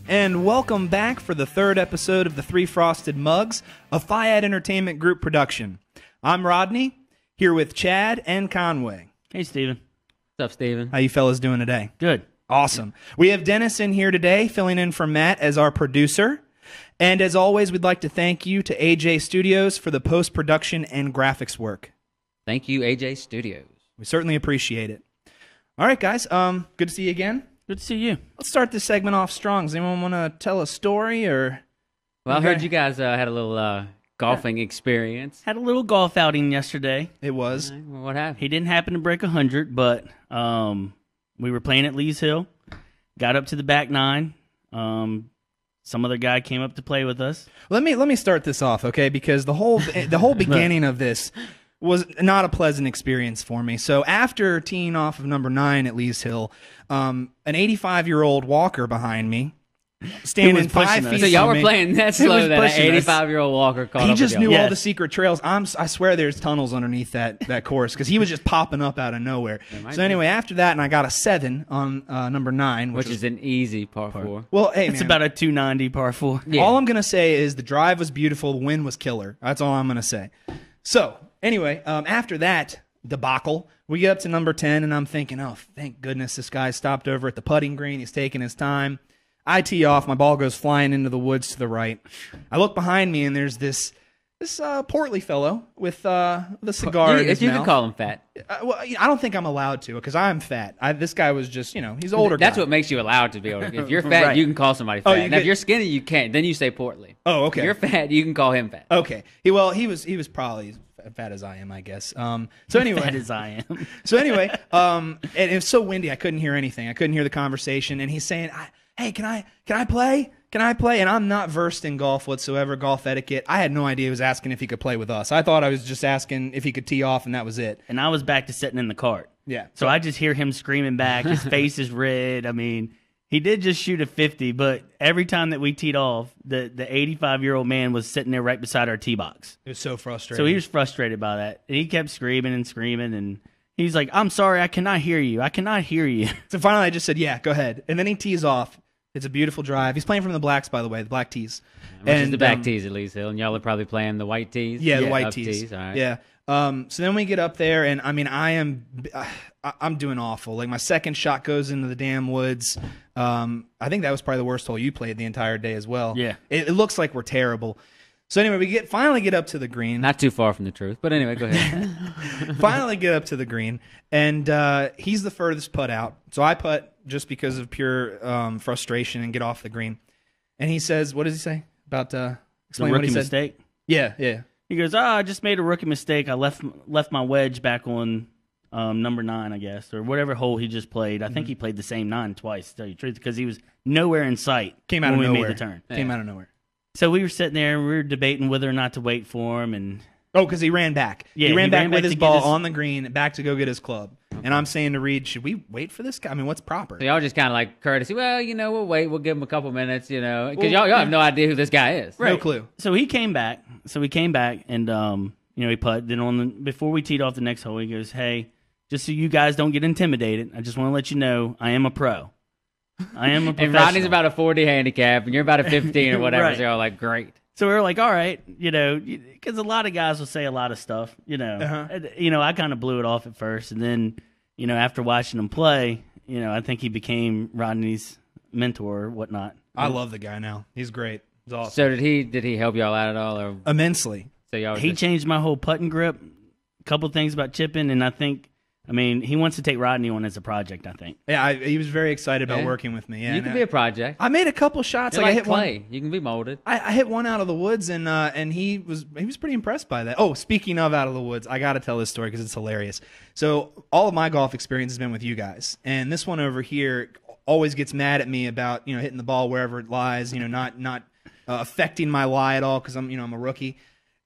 and welcome back for the third episode of the Three Frosted Mugs, a Fiat Entertainment Group production. I'm Rodney, here with Chad and Conway. Hey, Steven. What's up, Steven? How you fellas doing today? Good. Awesome. We have Dennis in here today, filling in for Matt as our producer. And as always, we'd like to thank you to AJ Studios for the post-production and graphics work. Thank you, AJ Studios. We certainly appreciate it. All right, guys. Good to see you again. Good to see you. Let's start this segment off strong. Does anyone want to tell a story or? Well, I heard you guys had a little golfing experience. Had a little golf outing yesterday. It was. Well, what happened? He didn't happen to break 100, but we were playing at Lee's Hill. Got up to the back nine. Some other guy came up to play with us. Let me start this off, okay? Because the whole beginning of this was not a pleasant experience for me. So after teeing off of number 9 at Lee's Hill, an 85-year-old walker behind me, standing 5 feet. So y'all were from me, playing that slow that an 85-year-old walker caught up. He just with y'all. knew all the secret trails. I swear there's tunnels underneath that course because he was just popping up out of nowhere. So anyway, after that, and I got a 7 on number 9, which is an easy par 4. Well, hey, it's man, about a 290 par 4. Yeah. All I'm gonna say is the drive was beautiful, the wind was killer. That's all I'm gonna say. So anyway, after that debacle, we get up to number 10, and I'm thinking, oh, thank goodness this guy stopped over at the putting green. He's taking his time. I tee off. My ball goes flying into the woods to the right. I look behind me, and there's this portly fellow with the cigar in his you mouth. can call him fat. Well, I don't think I'm allowed to because I'm fat. This guy was just, he's older. That's guy. what makes you allowed to be older. If you're fat, Right. you can call somebody fat. you Now, if you're skinny, you can't. Then you say portly. Oh, okay. If you're fat, you can call him fat. Okay. He was probably as fat as I am, I guess. So anyway, Fat as I am. So anyway, and it was so windy I couldn't hear anything. I couldn't hear the conversation. And he's saying, "Hey, can I play? Can I play?" And I'm not versed in golf whatsoever, golf etiquette. I had no idea he was asking if he could play with us. I thought I was just asking if he could tee off, and that was it. And I was back to sitting in the cart. Yeah. So I just hear him screaming back. His face is red. I mean, he did just shoot a 50, but every time that we teed off, the 85-year-old man was sitting there right beside our tee box. It was so frustrating. So he was frustrated by that. And he kept screaming, and he's like, "I'm sorry, I cannot hear you. I cannot hear you." So finally I just said, "Yeah, go ahead." And then he tees off. It's a beautiful drive. He's playing from the blacks, by the way, the black tees. Which is the back tees at Lee's Hill, and y'all are probably playing the white tees. Yeah, the white up tees. All right. Yeah. So then we get up there, and I mean, I'm doing awful. Like my second shot goes into the damn woods. I think that was probably the worst hole you played the entire day as well. Yeah. It looks like we're terrible. So anyway, we finally get up to the green. Not too far from the truth, but anyway, go ahead. Finally get up to the green, and he's the furthest putt out. So I putt just because of pure frustration and get off the green. And he says, what does he say? About explain what he said. Mistake? Yeah. He goes, I just made a rookie mistake. I left my wedge back on number 9, I guess, or whatever hole he just played. I think he played the same 9 twice, to tell you the truth, because he was nowhere in sight Came out of when we nowhere. made the turn. Came out of nowhere. So we were sitting there, and we were debating whether or not to wait for him, and because he ran back. Yeah, he ran back with to his get ball his- on the green, back to go get his club. And I'm saying to Reed, should we wait for this guy? I mean, what's proper? So y'all just kind of like courtesy. Well, we'll wait. We'll give him a couple minutes, because y'all have no idea who this guy is. No clue. So he came back. And he putted. Then before we teed off the next hole, he goes, "Hey, just so you guys don't get intimidated, I just want to let you know I am a pro. I am a professional." And Rodney's about a 40 handicap, and you're about a 15 or whatever. Right. So y'all like, great. So we were like, all right, because a lot of guys will say a lot of stuff, I kind of blew it off at first, and then, after watching him play, I think he became Rodney's mentor or whatnot. I love the guy now. He's great. He's awesome. So did he help y'all out at all, or Immensely. so y'all? He changed my whole putting grip, a couple things about chipping, and he wants to take Rodney on as a project, I think. Yeah, he was very excited about Yeah. working with me. Yeah, You can be a project. I made a couple shots. You're I like hit clay. one. You can be molded. I hit one out of the woods, and he was pretty impressed by that. Oh, speaking of out of the woods, I got to tell this story because it's hilarious. So all of my golf experience has been with you guys, and this one over here always gets mad at me about hitting the ball wherever it lies, not affecting my lie at all because I'm a rookie.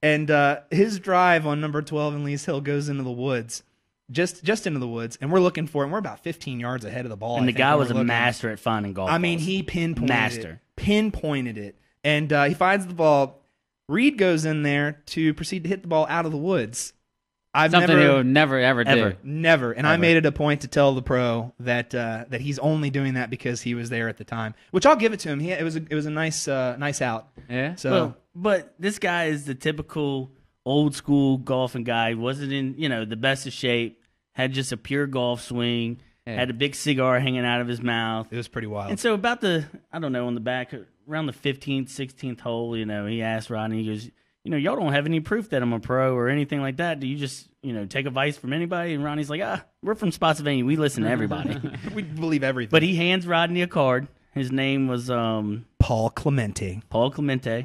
And his drive on number 12 in Lee's Hill goes into the woods. Just into the woods, and we're looking for him. We're about 15 yards ahead of the ball. And the guy was a master at finding golf I mean, balls. he pinpointed it, and he finds the ball. Reed goes in there to proceed to hit the ball out of the woods. I've Something never, he'll never ever do. Never. And I made it a point to tell the pro that that he's only doing that because he was there at the time, which I'll give it to him. It was a nice out. Yeah. So, well, but this guy is the typical old school golfing guy. Wasn't in the best of shape. Had just a pure golf swing. Yeah. Had a big cigar hanging out of his mouth. It was pretty wild. And so about on the back around the 15th, 16th hole, he asked Rodney. He goes, y'all don't have any proof that I'm a pro or anything like that. Do you just, take advice from anybody? And Rodney's like, we're from Spotsylvania. We listen to everybody. We believe everything. But he hands Rodney a card. His name was Paul Clemente. Paul Clemente.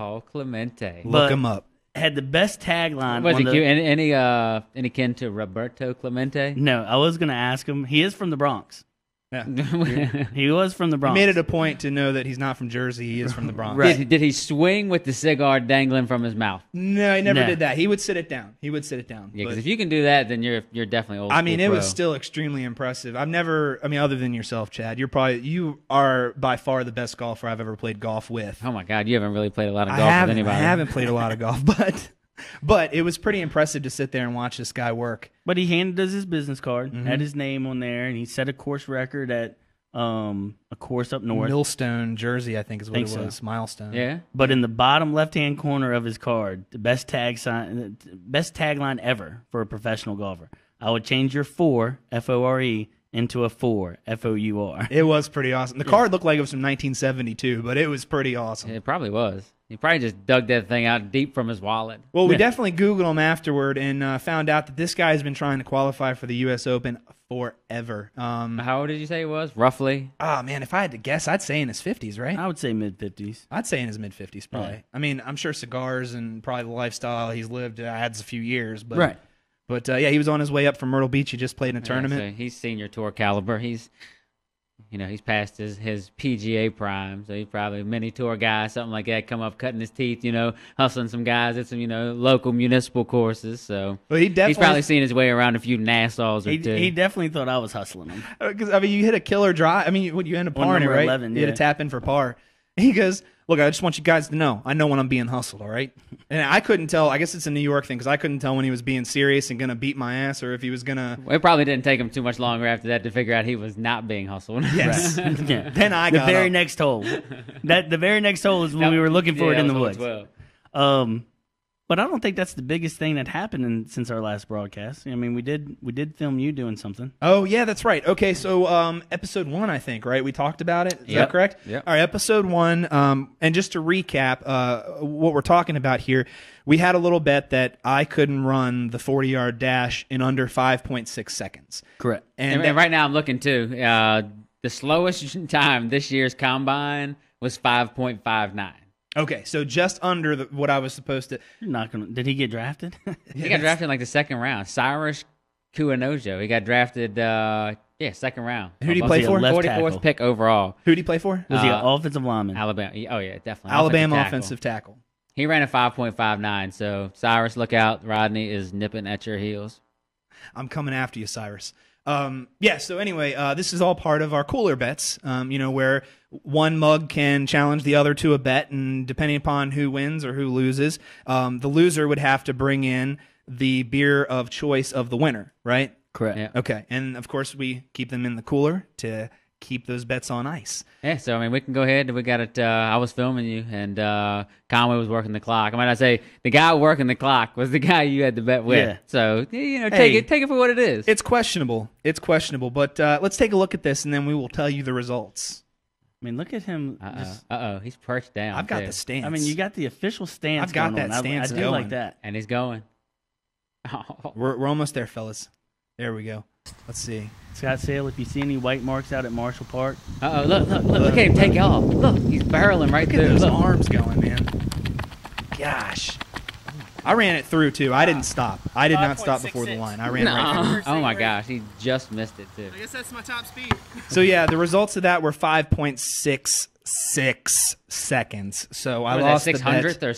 Look him up. Had the best tagline. Was he cute? Any kin to Roberto Clemente? No, I was going to ask him. He is from the Bronx. Yeah. He was from the Bronx. He made it a point to know that he's not from Jersey. He is from the Bronx. Right. Did he swing with the cigar dangling from his mouth? No, he never did that. He would sit it down. Yeah, because if you can do that, then you're definitely old. It was still extremely impressive. Other than yourself, Chad, you are by far the best golfer I've ever played golf with. Oh my God, you haven't really played a lot of golf with anybody. I haven't played a lot of golf, but it was pretty impressive to sit there and watch this guy work. But he handed us his business card, had his name on there, and he set a course record at a course up north. Millstone, Jersey, I think is what it was. So. Milestone. Yeah. But in the bottom left-hand corner of his card, the best tagline ever for a professional golfer. I would change your 4, F-O-R-E, into a 4, F-O-U-R. It was pretty awesome. The card looked like it was from 1972, but it was pretty awesome. It probably was. He probably just dug that thing out deep from his wallet. Well, we definitely Googled him afterward and found out that this guy has been trying to qualify for the U.S. Open forever. How old did you say he was, roughly? Oh, man, if I had to guess, I'd say in his 50s, right? I would say mid-50s. I'd say in his mid-50s, probably. Yeah. I'm sure cigars and probably the lifestyle he's lived adds a few years. But, right. But, he was on his way up from Myrtle Beach. He just played in a tournament. So he's senior tour caliber. He's past his PGA prime, so he's probably a mini tour guy, something like that, come up cutting his teeth, hustling some guys at some, local municipal courses. So he's probably seen his way around a few Nassaus or two. He definitely thought I was hustling him. Because, you hit a killer drive. You end up parring it, right? 11, you hit a tap in for par. He goes, look, I just want you guys to know, I know when I'm being hustled, all right? And I couldn't tell. I guess it's a New York thing because I couldn't tell when he was being serious and going to beat my ass or if he was going to... Well, it probably didn't take him too much longer after that to figure out he was not being hustled. Yes. Right. Yeah. Then I got the very next hole. The very next hole is when we were looking for it in the woods. But I don't think that's the biggest thing that happened since our last broadcast. We did film you doing something. Oh, yeah, that's right. Okay, so episode 1, I think, right? We talked about it. Is that correct? Yeah. All right, episode 1. And just to recap what we're talking about here, we had a little bet that I couldn't run the 40-yard dash in under 5.6 seconds. Correct. And right now I'm looking, too. The slowest time this year's combine was 5.59. Okay, so just under what I was supposed to. You're not gonna. Did he get drafted? He got drafted in like the second round. Cyrus Kuanojo. He got drafted. Second round. Who did he play for? 44th pick overall. Who did he play for? Was he an offensive lineman? Alabama. Oh yeah, definitely. Alabama offensive tackle. He ran a 5.59. So Cyrus, look out! Rodney is nipping at your heels. I'm coming after you, Cyrus. So anyway, this is all part of our cooler bets, where one mug can challenge the other to a bet, and depending upon who wins or who loses, the loser would have to bring in the beer of choice of the winner, right? Correct. Yeah. Okay, and of course we keep them in the cooler to keep those bets on ice. Yeah, so we can go ahead. We got it. I was filming you, and Conway was working the clock. I might not say the guy working the clock was the guy you had the bet with. Yeah. So take it for what it is. It's questionable. But let's take a look at this, and then we will tell you the results. Look at him. He's perched down. I've got the stance. You got the official stance. I've got going that on. stance I do going. like that, and he's going. Oh. We're almost there, fellas. There we go. Let's see. Scott Sale, if you see any white marks out at Marshall Park. Look at him take off. Look, he's barreling right through. Look at those arms going, man. Gosh. I ran it through, too. I didn't stop. I did not stop before the line. I ran right through. Oh, my gosh. He just missed it, too. I guess that's my top speed. So, yeah, the results of that were 5.66 seconds. So I lost the bet. 600th or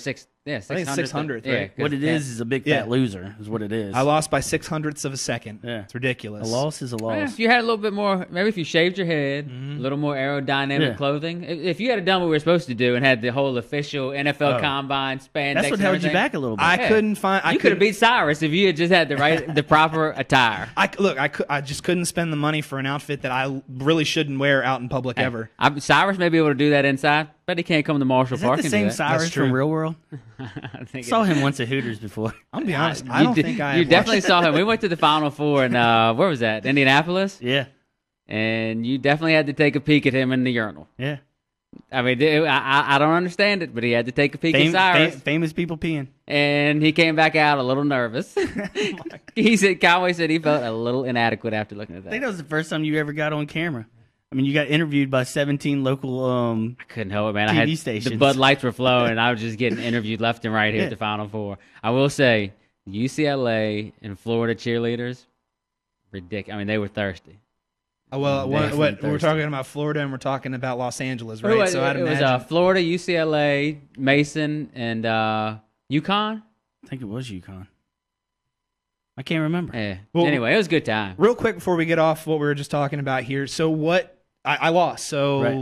Yeah, I think 600th. Yeah, Right? What it is a big fat loser, is what it is. I lost by 600ths of a second. Yeah. It's ridiculous. A loss is a loss. Yeah, if you had a little bit more, maybe if you shaved your head, a little more aerodynamic clothing. If you had done what we were supposed to do and had the whole official NFL combine spandex, that's what held you back a little bit. I couldn't find. You could have beat Cyrus if you had just had the proper attire. I just couldn't spend the money for an outfit that I really shouldn't wear out in public ever. Cyrus may be able to do that inside, but he can't come to Marshall Park Is and that the do same that. Cyrus from Real World? I think Saw him once at Hooters before. I'm gonna be honest. I don't think I. You definitely saw him. We went to the Final Four in where was that? Indianapolis. Yeah. And you definitely had to take a peek at him in the urinal. Yeah. I mean, I don't understand it, but he had to take a peek at Cyrus. Famous people peeing. And he came back out a little nervous. Conway said he felt a little inadequate after looking at that. I think that was the first time you ever got on camera. I mean, you got interviewed by 17 local I couldn't help it, man. TV stations. The Bud Lights were flowing, and I was just getting interviewed left and right here at the Final Four. I will say, UCLA and Florida cheerleaders, ridiculous. I mean, they were thirsty. Well, we're talking about Florida and we're talking about Los Angeles, right? It was Florida, UCLA, Mason, and UConn. I think it was UConn. I can't remember. Yeah. Well, anyway, it was a good time. Real quick before we get off what we were just talking about here. So what? I lost. So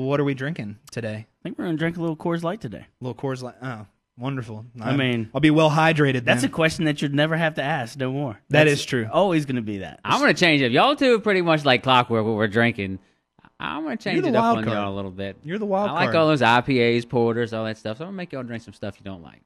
what are we drinking today? I think we're going to drink a little Coors Light today. A little Coors Light. Oh, wonderful. I mean, I'll be well hydrated. That's a question that you'd never have to ask no more. That is true. Always going to be that. I'm going to change it. Y'all two are pretty much like clockwork what we're drinking. I'm going to change it up on y'all a little bit. You're the wild card. I like all those IPAs, porters, all that stuff. So I'm going to make y'all drink some stuff you don't like.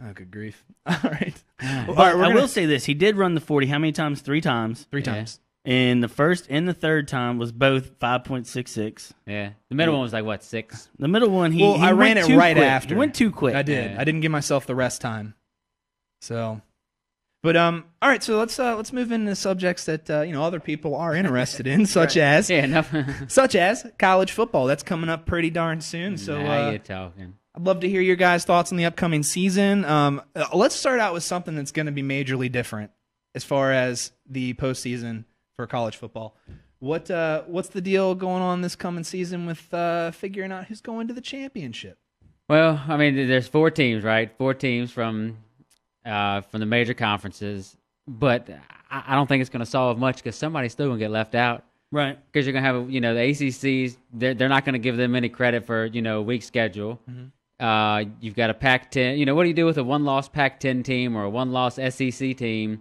Oh, good grief. All right. I will say this. He did run the 40. How many times? 3 times. 3 times. And the first and the third time was both 5.66. Yeah. The middle one was like, what, 6? The middle one, he I ran it right quick. after. He went too quick. I did. Yeah. I didn't give myself the rest time. So, but all right. So let's move into subjects that other people are interested in, such as such as college football. That's coming up pretty darn soon. So now you're talking. I'd love to hear your guys' thoughts on the upcoming season. Let's start out with something that's going to be majorly different as far as the postseason for college football. What's the deal going on this coming season with figuring out who's going to the championship? Well, I mean, there's 4 teams, right? 4 teams from the major conferences, but I don't think it's going to solve much because somebody's still going to get left out. Right. Because you're going to have, the ACCs, they're not going to give them any credit for, week schedule. Mm-hmm. You've got a Pac-10. What do you do with a one-loss Pac-10 team or a one-loss SEC team,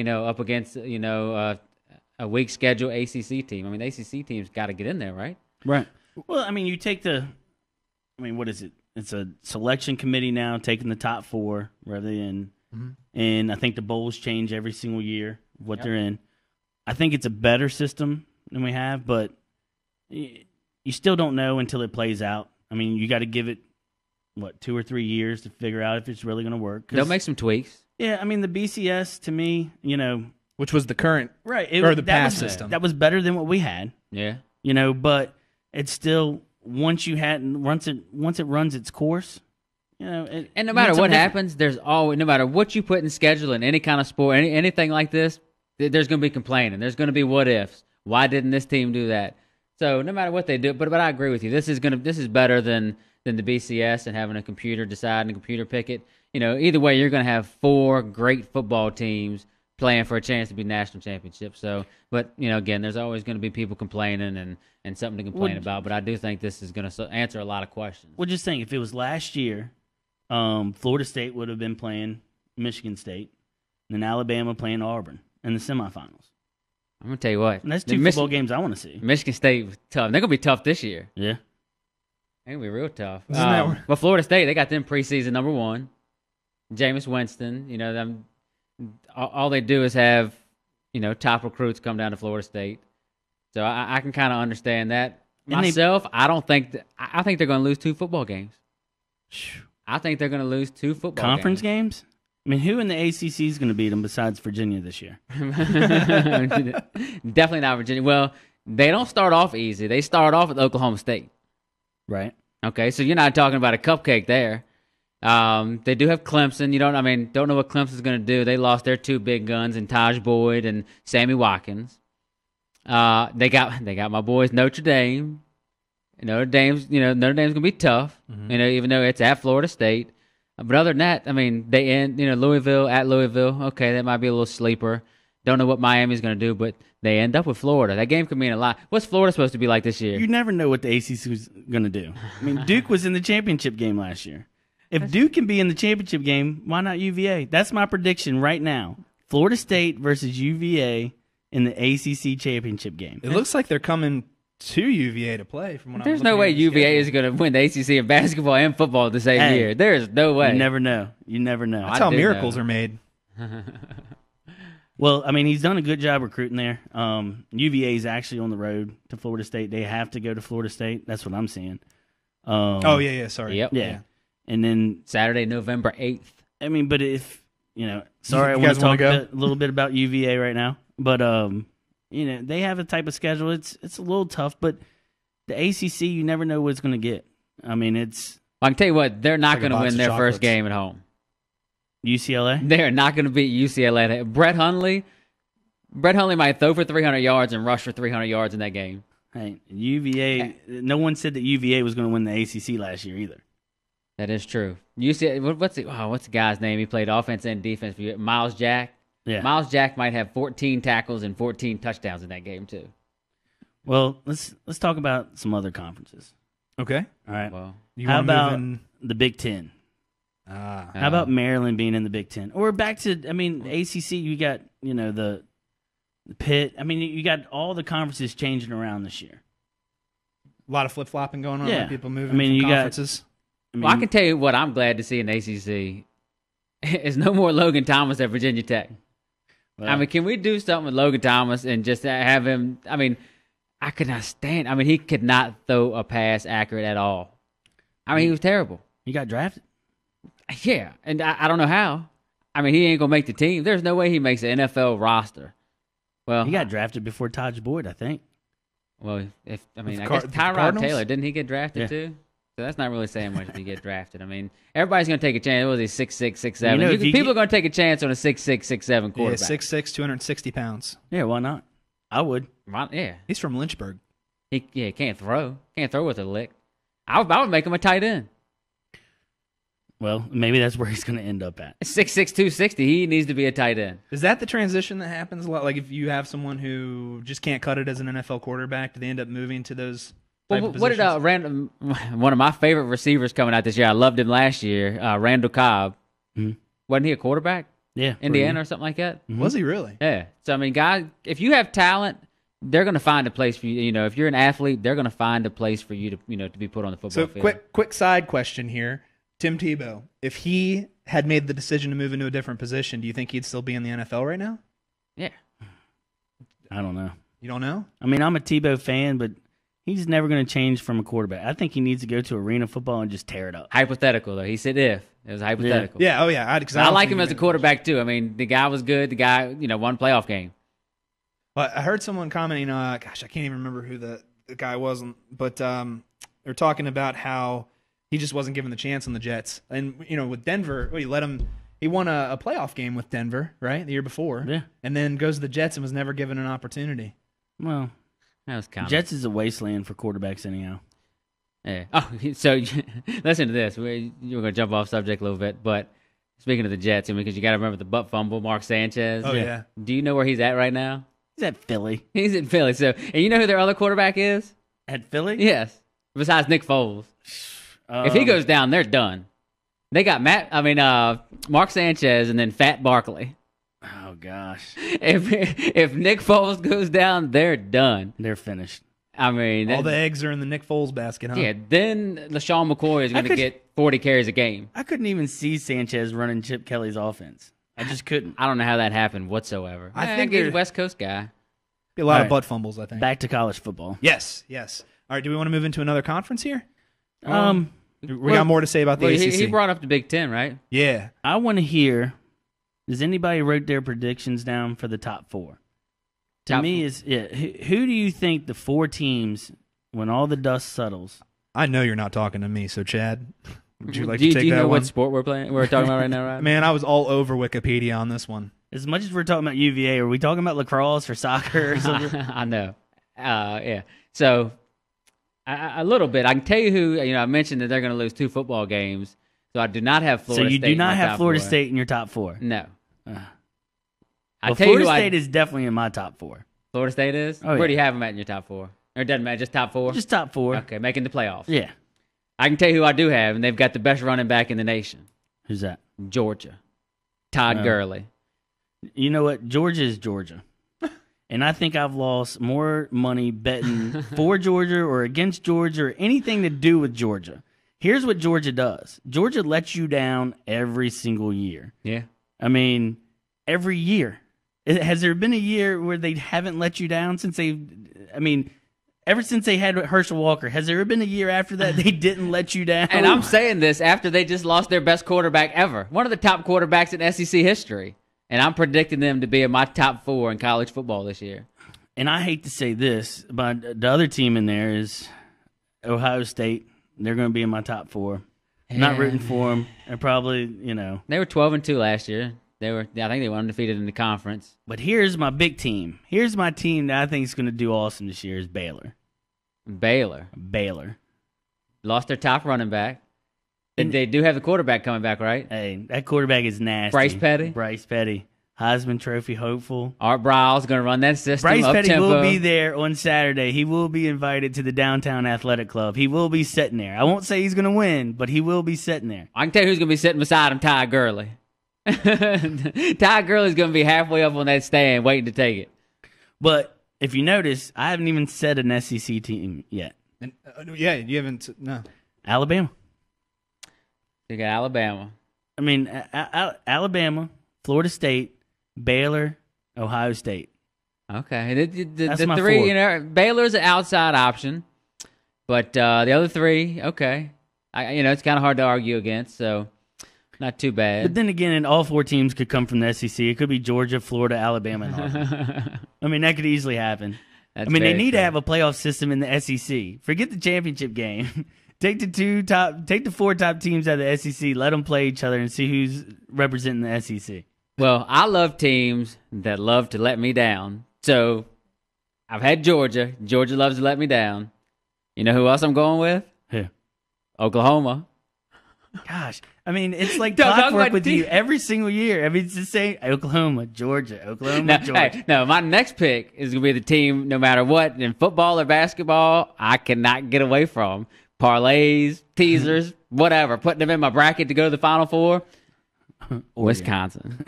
up against, a weak schedule ACC team? I mean, the ACC team's got to get in there, right? Right. Well, I mean, you take what is it? It's a selection committee now taking the top 4 rather than, and I think the bowls change every single year what they're in. I think it's a better system than we have, but you still don't know until it plays out. I mean, you got to give it 2 or 3 years to figure out if it's really going to work. They'll make some tweaks. Yeah, I mean, the BCS, to me, which was the current or the past system. That was better than what we had. Yeah. But it's still once it runs its course, and no matter what happens, there's always, no matter what you put in schedule in any kind of sport, anything like this, there's going to be complaining. There's going to be what ifs. Why didn't this team do that? So no matter what they do, but I agree with you. This is better than the BCS and having a computer decide and a computer pick it. Either way, you're going to have 4 great football teams playing for a chance to be national championships. So, but again, there's always going to be people complaining and something to complain about. But I do think this is going to answer a lot of questions. Well, just think, if it was last year, Florida State would have been playing Michigan State, and then Alabama playing Auburn in the semifinals. I'm going to tell you what. And that's 2 football games I want to see. Michigan State was tough. They're going to be tough this year. Yeah. They're going to be real tough. But Florida State, they got them preseason number 1. Jameis Winston, all they do is have, top recruits come down to Florida State. So I can kind of understand that. Myself, I think they're going to lose 2 football games. I think they're going to lose 2 football conference games? I mean, who in the ACC is going to beat them besides Virginia this year? Definitely not Virginia. Well, they don't start off easy. They start off with Oklahoma State. Right. Okay, so you're not talking about a cupcake there. They do have Clemson. Don't know what Clemson's going to do. They lost their 2 big guns in Taj Boyd and Sammy Watkins. They got my boys Notre Dame. Notre Dame's going to be tough. Mm-hmm. Even though it's at Florida State. But other than that, I mean, they end, Louisville at Louisville. Okay, that might be a little sleeper. Don't know what Miami's going to do, but they end up with Florida. That game could mean a lot. What's Florida supposed to be like this year? You never know what the ACC is going to do. I mean, Duke was in the championship game last year. If Duke can be in the championship game, why not UVA? That's my prediction right now. Florida State versus UVA in the ACC championship game. It looks like they're coming to UVA to play. From what There's no way UVA is going to win the ACC in basketball and football the same year. There is no way. You never know. You never know. That's how miracles are made. Well, I mean, he's done a good job recruiting there. UVA is actually on the road to Florida State. They have to go to Florida State. That's what I'm seeing. Sorry. Yep. Yeah. And then Saturday, November 8th. I mean, but if, sorry, I want to talk a little bit about UVA right now. But, they have a type of schedule. It's a little tough, but the ACC, you never know what it's going to get. I mean, I can tell you what, they're not going to win their first game at home. UCLA? They're not going to beat UCLA. Brett Hundley might throw for 300 yards and rush for 300 yards in that game. Hey, UVA, no one said that UVA was going to win the ACC last year either. That is true. UCLA, what's the guy's name? He played offense and defense for you. Miles Jack. Yeah. Miles Jack might have 14 tackles and 14 touchdowns in that game too. Well, let's talk about some other conferences. Okay. All right. Well, how about the Big Ten? How How about Maryland being in the Big Ten? Or back to, ACC, you got, the Pitt. I mean, you got all the conferences changing around this year. A lot of flip-flopping going on. Yeah. Like people moving you from conferences. I can tell you what I'm glad to see in ACC is no more Logan Thomas at Virginia Tech. Well, can we do something with Logan Thomas and just have him? I could not stand. He could not throw a pass accurate at all. He was terrible. He got drafted. Yeah, and I don't know how. He ain't gonna make the team. There's no way he makes the NFL roster. Well, he got drafted before Taj Boyd, I think. Well, I guess Tyrod Taylor, didn't he get drafted too? So that's not really saying much if you get drafted. Everybody's going to take a chance. What was he, 6'6", 6'7"? People are going to take a chance on a 6'6", 6'7" quarterback. Yeah, 6'6", 260 pounds. Yeah, why not? I would. Yeah. He's from Lynchburg. He can't throw. Can't throw with a lick. I would make him a tight end. Well, maybe that's where he's going to end up at. 6'6", 260. He needs to be a tight end. Is that the transition that happens a lot? Like if you have someone who just can't cut it as an NFL quarterback, do they end up moving to those? Well, what did one of my favorite receivers coming out this year? I loved him last year. Randall Cobb. Mm-hmm. Wasn't he a quarterback? Yeah, Indiana or something like that. Mm-hmm. Was he really? Yeah. So guys, if you have talent, they're going to find a place for you. If you're an athlete, they're going to find a place for you to to be put on the football field. So quick side question here: Tim Tebow, if he had made the decision to move into a different position, do you think he'd still be in the NFL right now? Yeah. I don't know. You don't know? I'm a Tebow fan, but he's never going to change from a quarterback. I think he needs to go to arena football and just tear it up. Hypothetical, though. He said if. It was hypothetical. Yeah. Oh, yeah. I like him as a quarterback, too. The guy was good. The guy, won a playoff game. Well, I heard someone commenting, I can't even remember who the guy was, but they're talking about how he just wasn't given the chance on the Jets. And, with Denver, he won a playoff game with Denver, right, the year before. Yeah. And then goes to the Jets and was never given an opportunity. Well, that was kind Jets is a wasteland for quarterbacks anyhow. Yeah. Oh, so listen to this. We're going to jump off subject a little bit, but speaking of the Jets, because you got to remember the butt fumble, Mark Sanchez. Oh, yeah. Do you know where he's at right now? He's at Philly. He's at Philly. So, and you know who their other quarterback is? At Philly? Yes. Besides Nick Foles. If he goes down, they're done. They got Mark Sanchez and then Fat Barkley. Oh gosh! If Nick Foles goes down, they're done. They're finished. All the eggs are in the Nick Foles basket, huh? Yeah. Then LaShawn McCoy is going to get 40 carries a game. I couldn't even see Sanchez running Chip Kelly's offense. I just couldn't. I don't know how that happened whatsoever. I think he's a West Coast guy. Be a lot of butt fumbles, I think. Back to college football. Yes. All right. Do we want to move into another conference here? We got more to say about the ACC. He brought up the Big Ten, right? Yeah. I want to hear. Does anybody wrote their predictions down for the top four? Who do you think the four teams, when all the dust settles? I know you're not talking to me, so Chad, would you like to take that one? Do you know what sport we're talking about right now, right? Man, I was all over Wikipedia on this one. As much as we're talking about UVA, are we talking about lacrosse or soccer or something? I know. Yeah. So, a little bit. I can tell you who, I mentioned that they're going to lose 2 football games. So I do not have Florida State. So you do not in my have top Florida 4. State in your top 4? No. Well, Florida State is definitely in my top 4. Florida State is? Oh, Where do you have them at in your top 4? Or it doesn't matter, just top 4? Just top 4. Okay, making the playoffs. Yeah. I can tell you who I do have, and they've got the best running back in the nation. Who's that? Georgia. Todd Gurley. You know what? Georgia is Georgia. And I think I've lost more money betting for Georgia or against Georgia or anything to do with Georgia. Here's what Georgia does. Georgia lets you down every single year. Yeah. I mean, every year. Has there been a year where they haven't let you down ever since they had Herschel Walker? Has there been a year after that they didn't let you down? And I'm saying this after they just lost their best quarterback ever. One of the top quarterbacks in SEC history. And I'm predicting them to be in my top 4 in college football this year. And I hate to say this, but the other team in there is Ohio State. They're going to be in my top 4. I'm not rooting for them. They're probably, They were 12-2 last year. I think they were undefeated in the conference. But here's my big team. Here's my team that I think is going to do awesome this year is Baylor. Baylor. Lost their top running back. And they do have the quarterback coming back, right? Hey, that quarterback is nasty. Bryce Petty. Heisman Trophy hopeful. Art Briles going to run that system. Bryce Petty up-tempo. will be there on Saturday. He will be invited to the Downtown Athletic Club. He will be sitting there. I won't say he's going to win, but he will be sitting there. I can tell you who's going to be sitting beside him, Ty Gurley. Ty Gurley's going to be halfway up on that stand waiting to take it. But if you notice, I haven't even said an SEC team yet. You haven't. No. Alabama. You got Alabama. I mean, Alabama, Florida State, Baylor, Ohio State. Okay. That's the my 3, 4. Baylor's an outside option. But the other 3, okay. It's kind of hard to argue against, so not too bad. But then again, all 4 teams could come from the SEC. It could be Georgia, Florida, Alabama, and Auburn. I mean, that could easily happen. They need to have a playoff system in the SEC. Forget the championship game. Take the 4 top teams out of the SEC, let them play each other, and see who's representing the SEC. Well, I love teams that love to let me down. So I've had Georgia. Georgia loves to let me down. You know who else I'm going with? Who? Oklahoma. Gosh, it's like clockwork with you every single year. It's the same. Oklahoma, Georgia. Georgia. Hey, no, my next pick is going to be the team, no matter what, in football or basketball, I cannot get away from. Parlays, teasers, whatever. Putting them in my bracket to go to the Final Four. Wisconsin.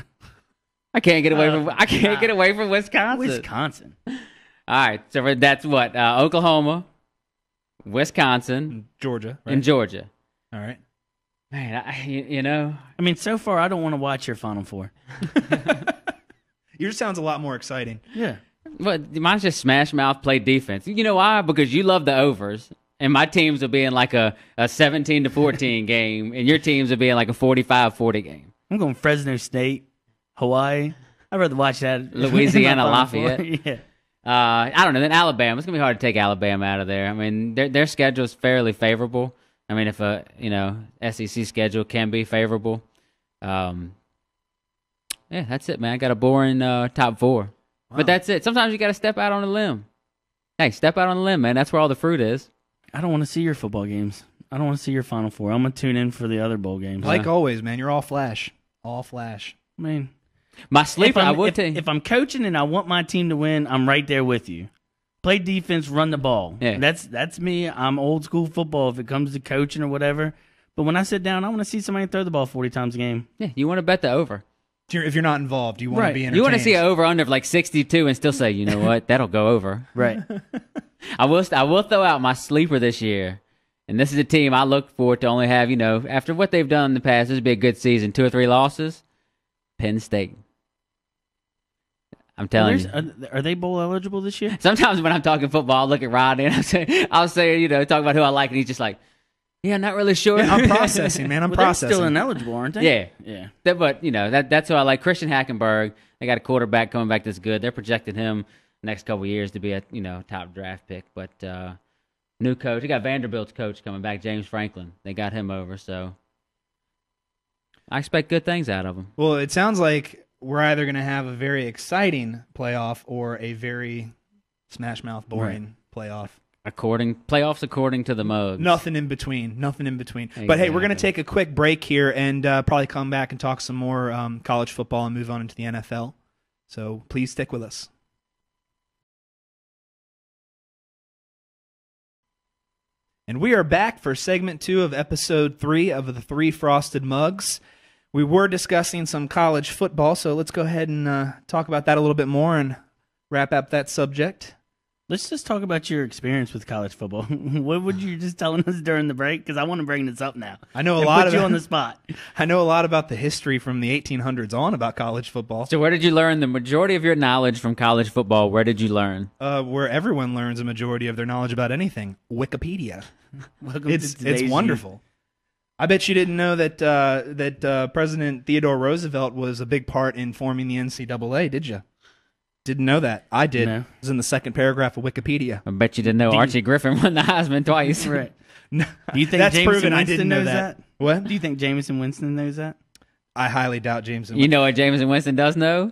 I can't get away from. I can't get away from Wisconsin. All right, so that's what Oklahoma, Wisconsin, Georgia, right? and Georgia. All right. Man, so far I don't want to watch your Final Four. Yours sounds a lot more exciting. Yeah. But mine's just smash mouth, play defense. You know why? Because you love the overs. And my teams will be in like a 17-14 game, and your teams will be in like a 45-40 game. I'm going Fresno State, Hawaii. I'd rather watch that. Louisiana Lafayette. Yeah. I don't know. Then Alabama. It's gonna be hard to take Alabama out of there. I mean, their schedule is fairly favorable. I mean, if SEC schedule can be favorable. Yeah, that's it, man. I got a boring top 4, wow. But that's it. Sometimes you got to step out on a limb. Hey, step out on a limb, man. That's where all the fruit is. I don't want to see your football games. I don't want to see your Final Four. I'm going to tune in for the other bowl games. Like always, man. You're all flash. All flash. I mean, my sleeper, if I'm coaching and I want my team to win, I'm right there with you. Play defense, run the ball. Yeah. That's me. I'm old school football if it comes to coaching or whatever. But when I sit down, I want to see somebody throw the ball 40 times a game. Yeah, you want to bet the over. If you're not involved, you want to be entertained. You want to see an over-under of like 62 and still say, you know what, that'll go over. Right. I will throw out my sleeper this year. And this is a team I look forward to only have, after what they've done in the past, this would be a good season. 2 or 3 losses. Penn State. I'm telling you. Are they bowl eligible this year? Sometimes when I'm talking football, I'll look at Rodney and I'll say, talk about who I like, and he's just like, yeah, not really sure. Yeah, I'm processing, man. I'm processing. They're still ineligible, aren't they? Yeah. But, that's who I like. Christian Hackenberg, they got a quarterback coming back that's good. They're projecting him next couple of years to be a, top draft pick. But new coach. They got Vanderbilt's coach coming back, James Franklin. They got him over, so I expect good things out of him. Well, it sounds like we're either going to have a very exciting playoff or a very smash-mouth, boring playoff. Playoffs according to the Mugs. Nothing in between. Nothing in between. Exactly. But hey, we're going to take a quick break here and probably come back and talk some more college football and move on into the NFL. So please stick with us. And we are back for segment 2 of episode 3 of the 3 Frosted Mugs. We were discussing some college football, so let's go ahead and talk about that a little bit more and wrap up that subject. Let's just talk about your experience with college football. What would you just telling us during the break? Because I want to bring this up now. I know a lot put you on the spot. I know a lot about the history from the 1800s on about college football. So where did you learn the majority of your knowledge from college football? Where did you learn? Where everyone learns a majority of their knowledge about anything. Wikipedia. It's wonderful. I bet you didn't know that President Theodore Roosevelt was a big part in forming the NCAA, did you? Didn't know that. I did. No. It was in the second paragraph of Wikipedia. I bet you didn't know Archie Griffin won the Heisman twice. Right. No. Do you think That's Jameson proven Winston I didn't know knows that. that? What? Do you think Jameson Winston knows that? I highly doubt Jameson. You know what Jameson Winston does know?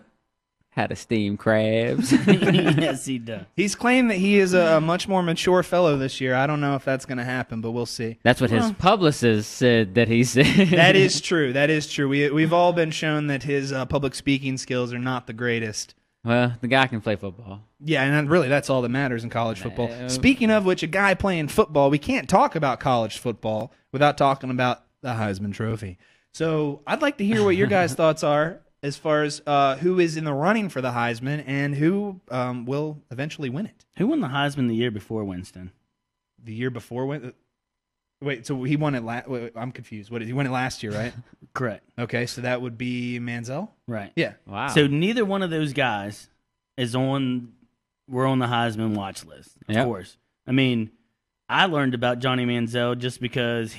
How to steam crabs. Yes, he does. He's claimed that he is a much more mature fellow this year. I don't know if that's going to happen, but we'll see. That's what his publicist said that he said. That is true. That is true. We've all been shown that his public speaking skills are not the greatest. Well, the guy can play football. Yeah, and really that's all that matters in college football. Speaking of which, a guy playing football, we can't talk about college football without talking about the Heisman Trophy. So I'd like to hear what your guys' thoughts are as far as who is in the running for the Heisman and who will eventually win it. Who won the Heisman the year before Winston? The year before Wait, so he won it I'm confused. He won it last year, right? Correct. Okay, so that would be Manziel? Right. Yeah. Wow. So neither one of those guys we're on the Heisman watch list, of course. I mean, I learned about Johnny Manziel just because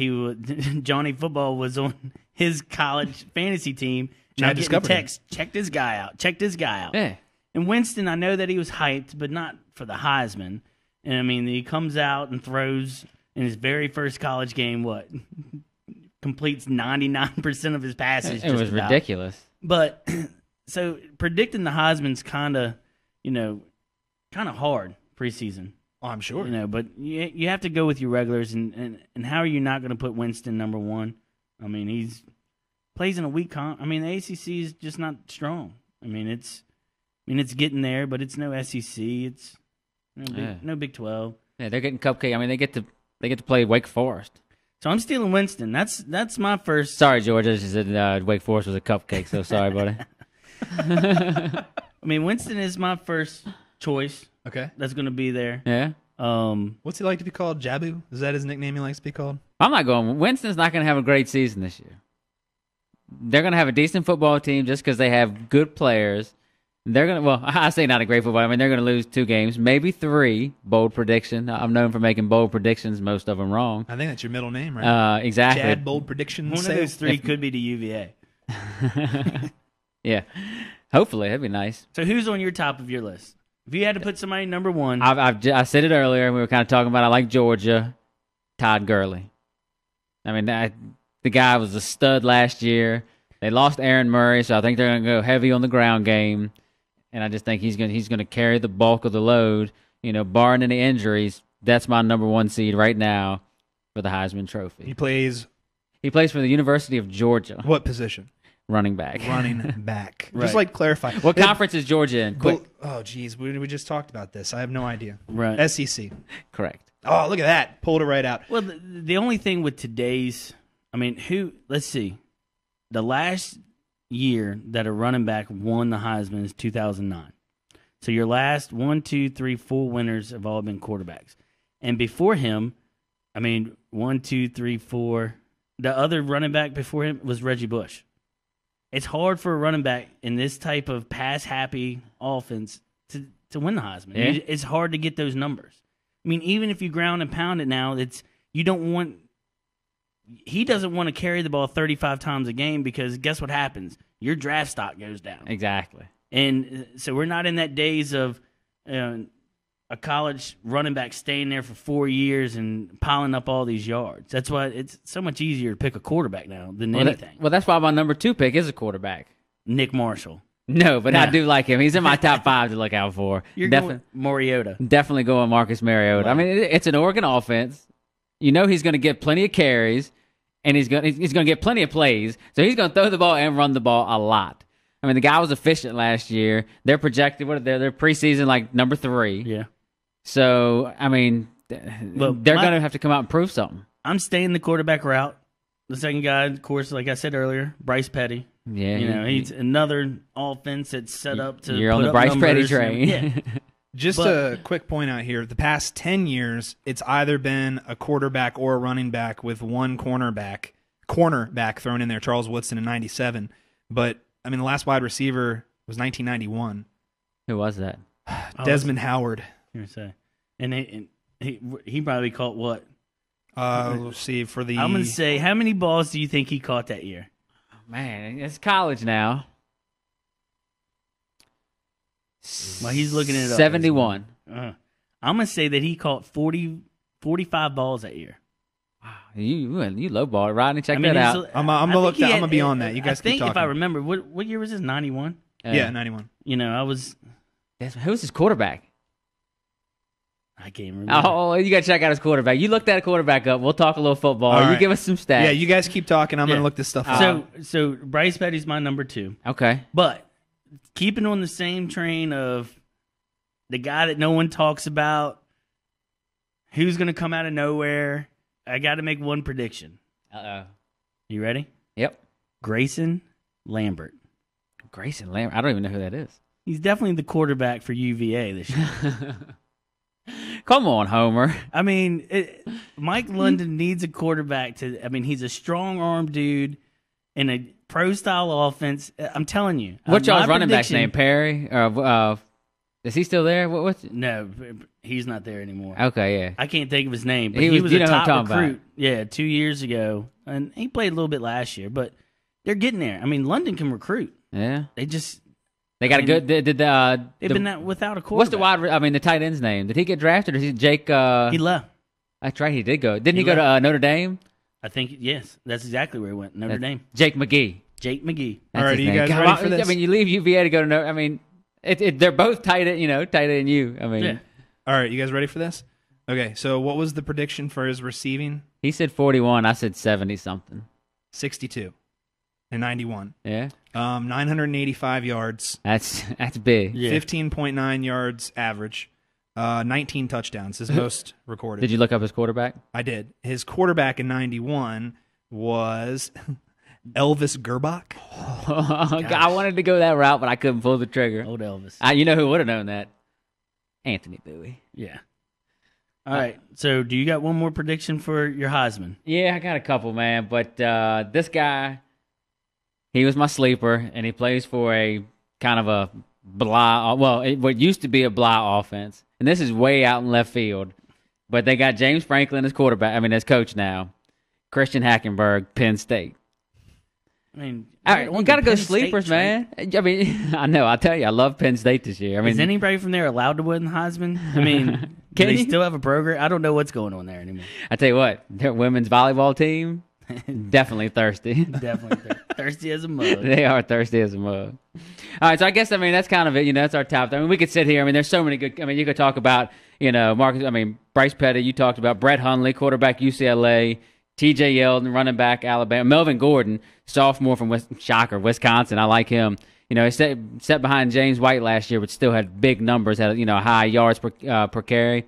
Johnny Football was on his college fantasy team. And I discovered text, check this guy out. Yeah. And Winston, I know that he was hyped, but not for the Heisman. And I mean, he comes out and throws in his very first college game, completes 99% of his passes. It was ridiculous. But so predicting the Heisman's kind of hard preseason. Oh, I'm sure. But you have to go with your regulars, and how are you not going to put Winston number one? I mean, he's plays in a weak comp. I mean, the ACC is just not strong. It's getting there, but it's no SEC. It's no Big 12. Yeah, they're getting cupcake. I mean, they get to play Wake Forest. So I'm stealing Winston. That's my first. Sorry, George. I just said Wake Forest was a cupcake. So sorry, buddy. I mean, Winston is my first choice. Okay. That's going to be there. Yeah. What's he like to be called? Jabu? Is that his nickname he likes to be called? I'm not going. Winston's not going to have a great season this year. They're going to have a decent football team just because they have good players. They're going to, well, I say not a great football. I mean, they're going to lose 2 games, maybe 3. Bold prediction. I'm known for making bold predictions, most of them wrong. I think that's your middle name, right? Exactly. Chad Bold Predictions. One of those 3 could be the UVA. Yeah. Hopefully, that'd be nice. So who's on your top of your list? If you had to put somebody number one. I said it earlier, and we were kind of talking about I like Georgia, Todd Gurley. I mean, the guy was a stud last year. They lost Aaron Murray, so I think they're going to go heavy on the ground game. And I just think he's going to carry the bulk of the load. Barring any injuries, that's my number 1 seed right now for the Heisman Trophy. He plays for the University of Georgia. What position? Running back. Running back. Right. Just clarify. What conference is Georgia in? Quick. Oh, geez. We just talked about this. I have no idea. Right. SEC. Correct. Oh, look at that. Pulled it right out. Well, the only thing with let's see. The last year that a running back won the Heisman is 2009. So your last 1, 2, 3, 4 winners have all been quarterbacks. And before him, 1, 2, 3, 4. The other running back before him was Reggie Bush. It's hard for a running back in this type of pass-happy offense to win the Heisman. Yeah. It's hard to get those numbers. Even if you ground and pound it now, he doesn't want to carry the ball 35 times a game because guess what happens? Your draft stock goes down. Exactly. And so we're not in that days of a college running back staying there for 4 years and piling up all these yards. That's why it's so much easier to pick a quarterback now than anything. That's why my number 2 pick is a quarterback. Nick Marshall. No, but I do like him. He's in my top 5 to look out for. You're going Mariota. Definitely going Marcus Mariota. I mean, it's an Oregon offense. You know he's going to get plenty of carries, and he's going to get plenty of plays. So he's going to throw the ball and run the ball a lot. I mean, the guy was efficient last year. They're projected. They're preseason like number 3. Yeah. So I mean, they're going to have to come out and prove something. I'm staying the quarterback route. The second guy, of course, like I said earlier, Bryce Petty. Yeah, he's another offense that's set up to. You're on the Bryce Petty train. Yeah. Just a quick point out here. The past 10 years, it's either been a quarterback or a running back with one cornerback thrown in there, Charles Woodson in 97. But, I mean, the last wide receiver was 1991. Who was that? Desmond Howard. You're say. And he probably caught what? Let's see. I'm going to say, how many balls do you think he caught that year? Man, it's college now. Well, he's looking at it 71. I'm going to say that he caught 45 balls that year. Wow, you lowball it, Rodney. Check that out. I'm gonna be on that. You guys keep talking. If I remember, what year was this? 91. Yeah, 91. I was. Who's his quarterback? I can't remember. Oh, you got to check out his quarterback. You look that quarterback up. We'll talk a little football. All right. You give us some stats. Yeah, you guys keep talking. I'm going to look this stuff up. So Bryce Petty's my number 2. Okay. But keeping on the same train of the guy that no one talks about, who's going to come out of nowhere, I got to make one prediction. Uh-oh. You ready? Yep. Grayson Lambert. Grayson Lambert? I don't even know who that is. He's definitely the quarterback for UVA this year. Come on, Homer. I mean, Mike London needs a quarterback he's a strong-armed dude in a pro-style offense. I'm telling you. What's y'all's running back's name? Perry? Is he still there? No, he's not there anymore. Okay, yeah. I can't think of his name, but he was a top recruit. Yeah, 2 years ago. And he played a little bit last year, but they're getting there. I mean, London can recruit. Yeah. They got a good. They've been without a quarterback. What's the tight end's name? Did he get drafted, or is he Jake? He left. That's right. He did go. Didn't he go to Notre Dame? I think yes. That's exactly where he went. Notre Dame. Jake McGee. Jake McGee. All right, are you guys ready for this? I mean, you leave UVA to go to Notre. I mean, they're both tight end. Tighter than you. I mean. Yeah. All right, you guys ready for this? Okay. So what was the prediction for his receiving? He said 41. I said 70 something. 62. And 91. Yeah. 985 yards. That's big. Yeah. 15.9 yards average. 19 touchdowns, his most recorded. Did you look up his quarterback? I did. His quarterback in 91 was Elvis Gerbach. I wanted to go that route, but I couldn't pull the trigger. Old Elvis. You know who would have known that? Anthony Bowie. Yeah. All right. So do you got one more prediction for your Heisman? Yeah, I got a couple, man. But this guy... He was my sleeper, and he plays for a kind of a what used to be a blah offense. And this is way out in left field. But they got James Franklin as as coach now. Christian Hackenberg, Penn State. I mean, you got to go sleepers, man. I mean, I know. I'll tell you, I love Penn State this year. I mean, is anybody from there allowed to win the Heisman? I mean, do they still have a program? I don't know what's going on there anymore. I tell you what, their women's volleyball team, definitely thirsty. Definitely thirsty as a mug. They are thirsty as a mug. All right, so I guess that's kind of it. That's our top. I mean, we could sit here. I mean, there's so many good. I mean, you could talk about Marcus. I mean, Bryce Petty. You talked about Brett Hundley, quarterback UCLA. T.J. Yeldon, running back Alabama. Melvin Gordon, sophomore from Wisconsin. I like him. He set behind James White last year, but still had big numbers. Had high yards per carry.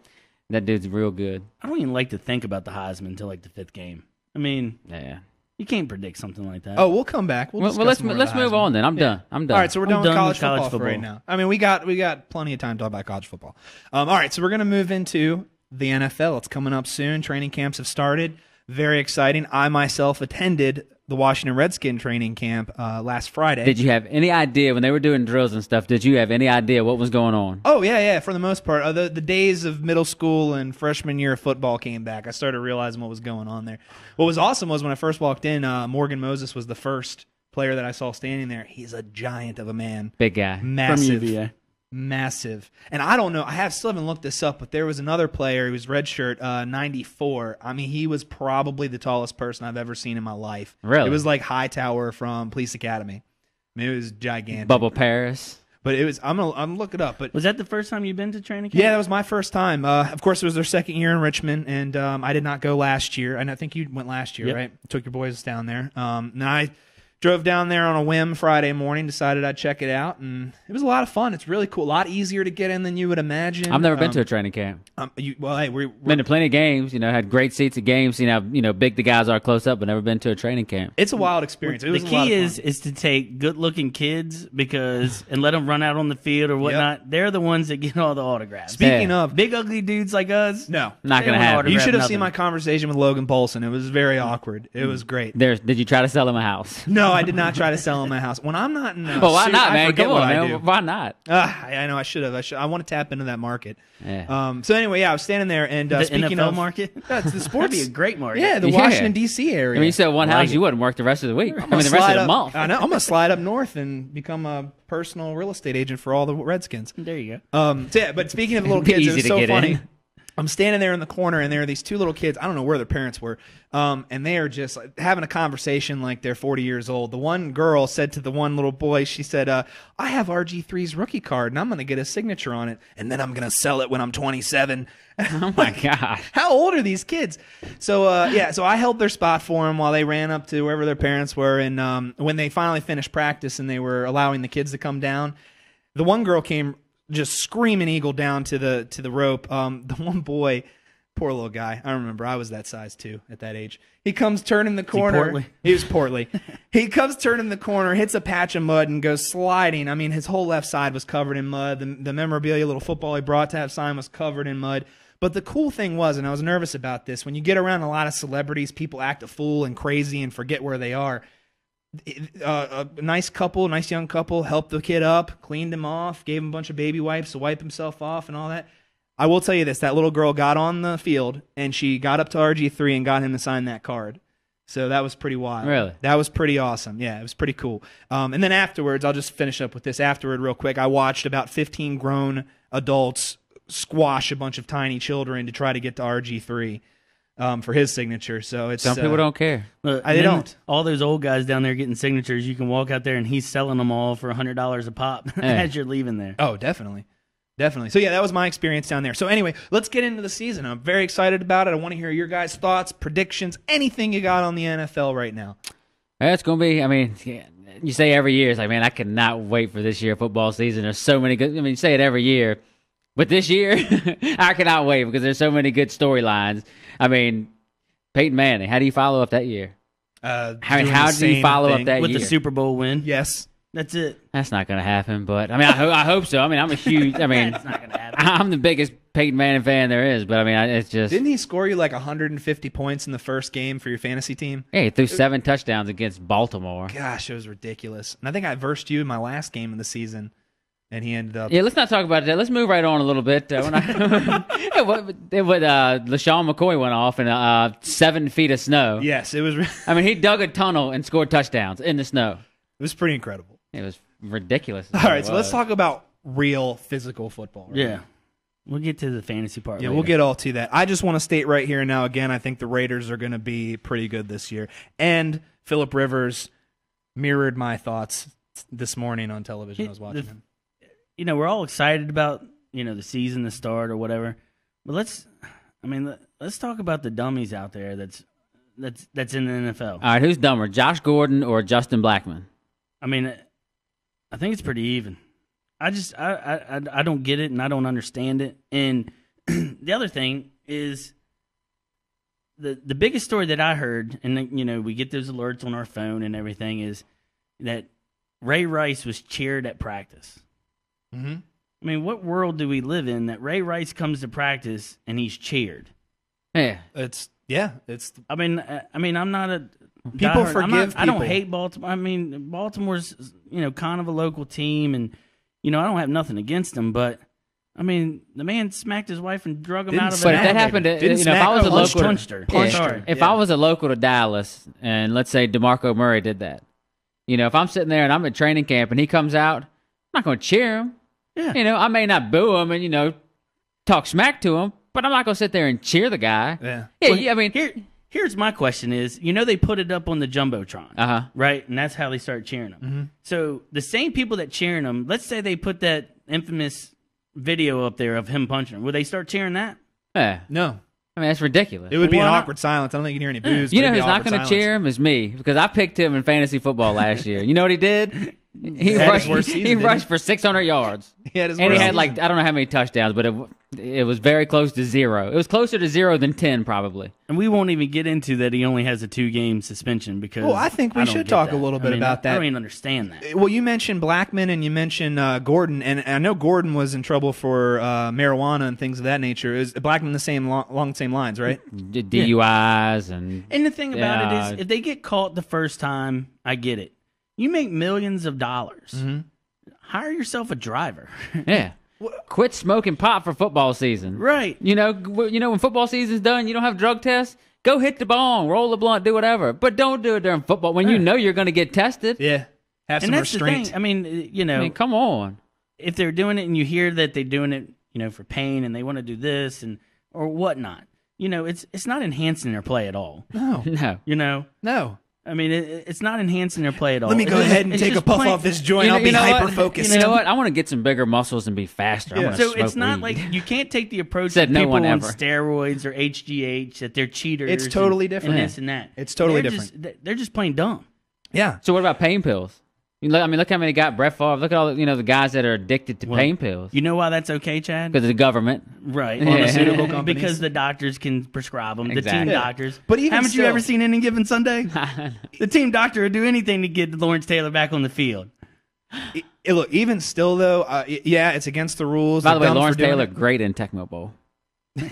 That dude's real good. I don't even like to think about the Heisman until like the 5th game. I mean, yeah, you can't predict something like that. Oh, we'll come back. Let's move on then. I'm done. All right, so we're done with college football for right now. I mean, we got plenty of time to talk about college football. All right, so we're gonna move into the NFL. It's coming up soon. Training camps have started. Very exciting. I myself attended the Washington Redskin training camp last Friday. Did you have any idea when they were doing drills and stuff? Did you have any idea what was going on? Oh, yeah, for the most part. The days of middle school and freshman year of football came back. I started realizing what was going on there. What was awesome was when I first walked in, Morgan Moses was the first player that I saw standing there. He's a giant of a man. Big guy. Massive. From UVA. Massive. And I don't know, I still haven't looked this up, but there was another player who was redshirt 94. I mean, he was probably the tallest person I've ever seen in my life. Really? It was like Hightower from Police Academy. I mean, it was gigantic. Bubba Paris. But it was. I'm look it up. But was that the first time you've been to training camp? Yeah, that was my first time. Of course, it was their second year in Richmond, and I did not go last year. And I think you went last year, right? Took your boys down there. And I drove down there on a whim Friday morning. Decided I'd check it out, and it was a lot of fun. It's really cool. A lot easier to get in than you would imagine. I've never been to a training camp. Hey, we're been to plenty of games. Had great seats at games. Seen how big the guys are close up, but never been to a training camp. It's a wild experience. It was the a lot key of fun. is to take good-looking kids and let them run out on the field or whatnot. Yep. They're the ones that get all the autographs. Speaking of big ugly dudes like us, no, not gonna happen. You should have seen my conversation with Logan Bolson. It was very awkward. It was great. Did you try to sell him a house? No, I did not try to sell him a house. When I'm not in a well, why suit, not, I man? forget Come on, what I man. do. Why not? I know I should have. I want to tap into that market. Yeah. So anyway, I was standing there, and the speaking NFL of market, it's the sports. That'd be a great market. Yeah, the Washington D.C. area. I mean, you said one house, you wouldn't work the rest of the week. The rest of the month. I know. I'm gonna slide up north and become a personal real estate agent for all the Redskins. There you go. So yeah, but speaking of little kids, it was so funny. In. I'm standing there in the corner, and there are these two little kids. I don't know where their parents were, and they are just having a conversation like they're 40 years old. The one girl said to the one little boy, she said, "I have RG3's rookie card, and I'm going to get a signature on it, and then I'm going to sell it when I'm 27." Oh my god! How old are these kids? So so I held their spot for them while they ran up to wherever their parents were, and when they finally finished practice and they were allowing the kids to come down, the one girl came just screaming eagle down to the rope. The one boy, poor little guy. I remember I was that size too at that age. He comes turning the corner. He was portly. He comes turning the corner, hits a patch of mud, and goes sliding. I mean, his whole left side was covered in mud. The memorabilia, little football he brought to have signed, was covered in mud. But the cool thing was, and I was nervous about this, when you get around a lot of celebrities, people act a fool and crazy and forget where they are. A nice young couple, helped the kid up, cleaned him off, gave him a bunch of baby wipes to wipe himself off and all that. I will tell you this, that little girl got on the field, and she got up to RG3 and got him to sign that card. So that was pretty wild. Really? That was pretty awesome. Yeah, it was pretty cool. And then afterwards, I'll just finish up with this afterward real quick. I watched about 15 grown adults squash a bunch of tiny children to try to get to RG3. For his signature, so it's some people don't care. They don't. All those old guys down there getting signatures, you can walk out there and he's selling them all for $100 a pop as you're leaving there. Oh, definitely. So yeah, that was my experience down there. So anyway, let's get into the season. I'm very excited about it. I want to hear your guys' thoughts, predictions, anything you got on the NFL right now. It's going to be, I mean, you say every year, it's like, man, I cannot wait for this year football season. There's so many good, I mean, you say it every year. But this year, I cannot wait because there's so many good storylines. I mean, Peyton Manning, how do you follow up that year? How do you follow up that with year? The Super Bowl win? Yes. That's it. That's not going to happen, but I mean, I hope so. I mean, I'm a huge, I mean, it's not going to happen. I'm the biggest Peyton Manning fan there is, but I mean, it's just. Didn't he score you like 150 points in the first game for your fantasy team? Yeah, he threw 7 touchdowns against Baltimore. Gosh, it was ridiculous. And I think I versed you in my last game of the season. And he ended up. Yeah, let's not talk about that. Let's move right on a little bit. When LaShawn McCoy went off in 7 feet of snow. Yes, it was. I mean, he dug a tunnel and scored touchdowns in the snow. It was pretty incredible. It was ridiculous. All right, so let's talk about real physical football. Right? Yeah. We'll get to the fantasy part later. We'll get all to that. I just want to state right here and now, again, I think the Raiders are going to be pretty good this year. And Phillip Rivers mirrored my thoughts this morning on television. I was watching him. We're all excited about, the season, the start or whatever. But let's talk about the dummies out there that's in the NFL. All right, who's dumber, Josh Gordon or Justin Blackmon? I mean, I think it's pretty even. I don't get it and I don't understand it. And the other thing is the biggest story that I heard, and we get those alerts on our phone and everything, is that Ray Rice was cheered at practice. Mm-hmm. I mean, what world do we live in that Ray Rice comes to practice and he's cheered? Yeah, it's. I mean, I'm not a. People forgive people. I don't hate Baltimore. I mean, Baltimore's kind of a local team, and I don't have nothing against them, but. I mean, the man smacked his wife and drug him out of an But if that happened to, if I was a local, if I was a local to Dallas, and let's say DeMarco Murray did that, if I'm sitting there and I'm at training camp and he comes out, I'm not going to cheer him. Yeah. I may not boo him and talk smack to him, but I'm not going to sit there and cheer the guy. Yeah. Yeah. I mean, here's Here's my question is, they put it up on the Jumbotron, right? And that's how they start cheering him. Mm-hmm. So the same people that cheering him, let's say they put that infamous video up there of him punching him. Would they start cheering that? Yeah. No. I mean, that's ridiculous. It would be an awkward silence. I don't think you can hear any boos. You know who's not going to cheer him is me, because I picked him in fantasy football last year. You know what he did? He rushed for 600 yards. He had his and he had season. I don't know how many touchdowns, but it was very close to 0. It was closer to 0 than 10 probably. And we won't even get into that he only has a 2-game suspension because. Well, I think we should talk a little bit about that. I don't even understand that. Well, you mentioned Blackman and you mentioned Gordon, and I know Gordon was in trouble for marijuana and things of that nature. Is Blackman along the same lines, right? DUIs and the thing about it is, if they get caught the first time, I get it. You make millions of dollars. Mm-hmm. Hire yourself a driver. Yeah. Quit smoking pot for football season. Right. When football season's done, you don't have drug tests. Go hit the bong, roll the blunt, do whatever. But don't do it during football when you know you're going to get tested. Yeah. Have some restraint. The thing. I mean, come on. If they're doing it and you hear that they're doing it, for pain and they want to do this or whatnot, it's not enhancing their play at all. No. No. I mean, it's not enhancing their play at all. Let me go ahead and take a puff off this joint. I'll be hyper-focused. You know what? I want to get some bigger muscles and be faster. Yeah. So it's not like you can't take the approach that people on steroids or HGH that they're cheaters. It's totally different. And this and that. It's totally different. They're just plain dumb. Yeah. So what about pain pills? Look how many got Brett Favre. Look at all the guys that are addicted to pain pills. You know why that's okay, Chad? Because of the government. Right. Pharmaceutical companies. Because the doctors can prescribe them. Exactly. The team doctors. But even haven't you ever seen Any Given Sunday? The team doctor would do anything to get Lawrence Taylor back on the field. Look, even still though, it's against the rules. By the way, Lawrence Taylor, great in Tecmo Bowl.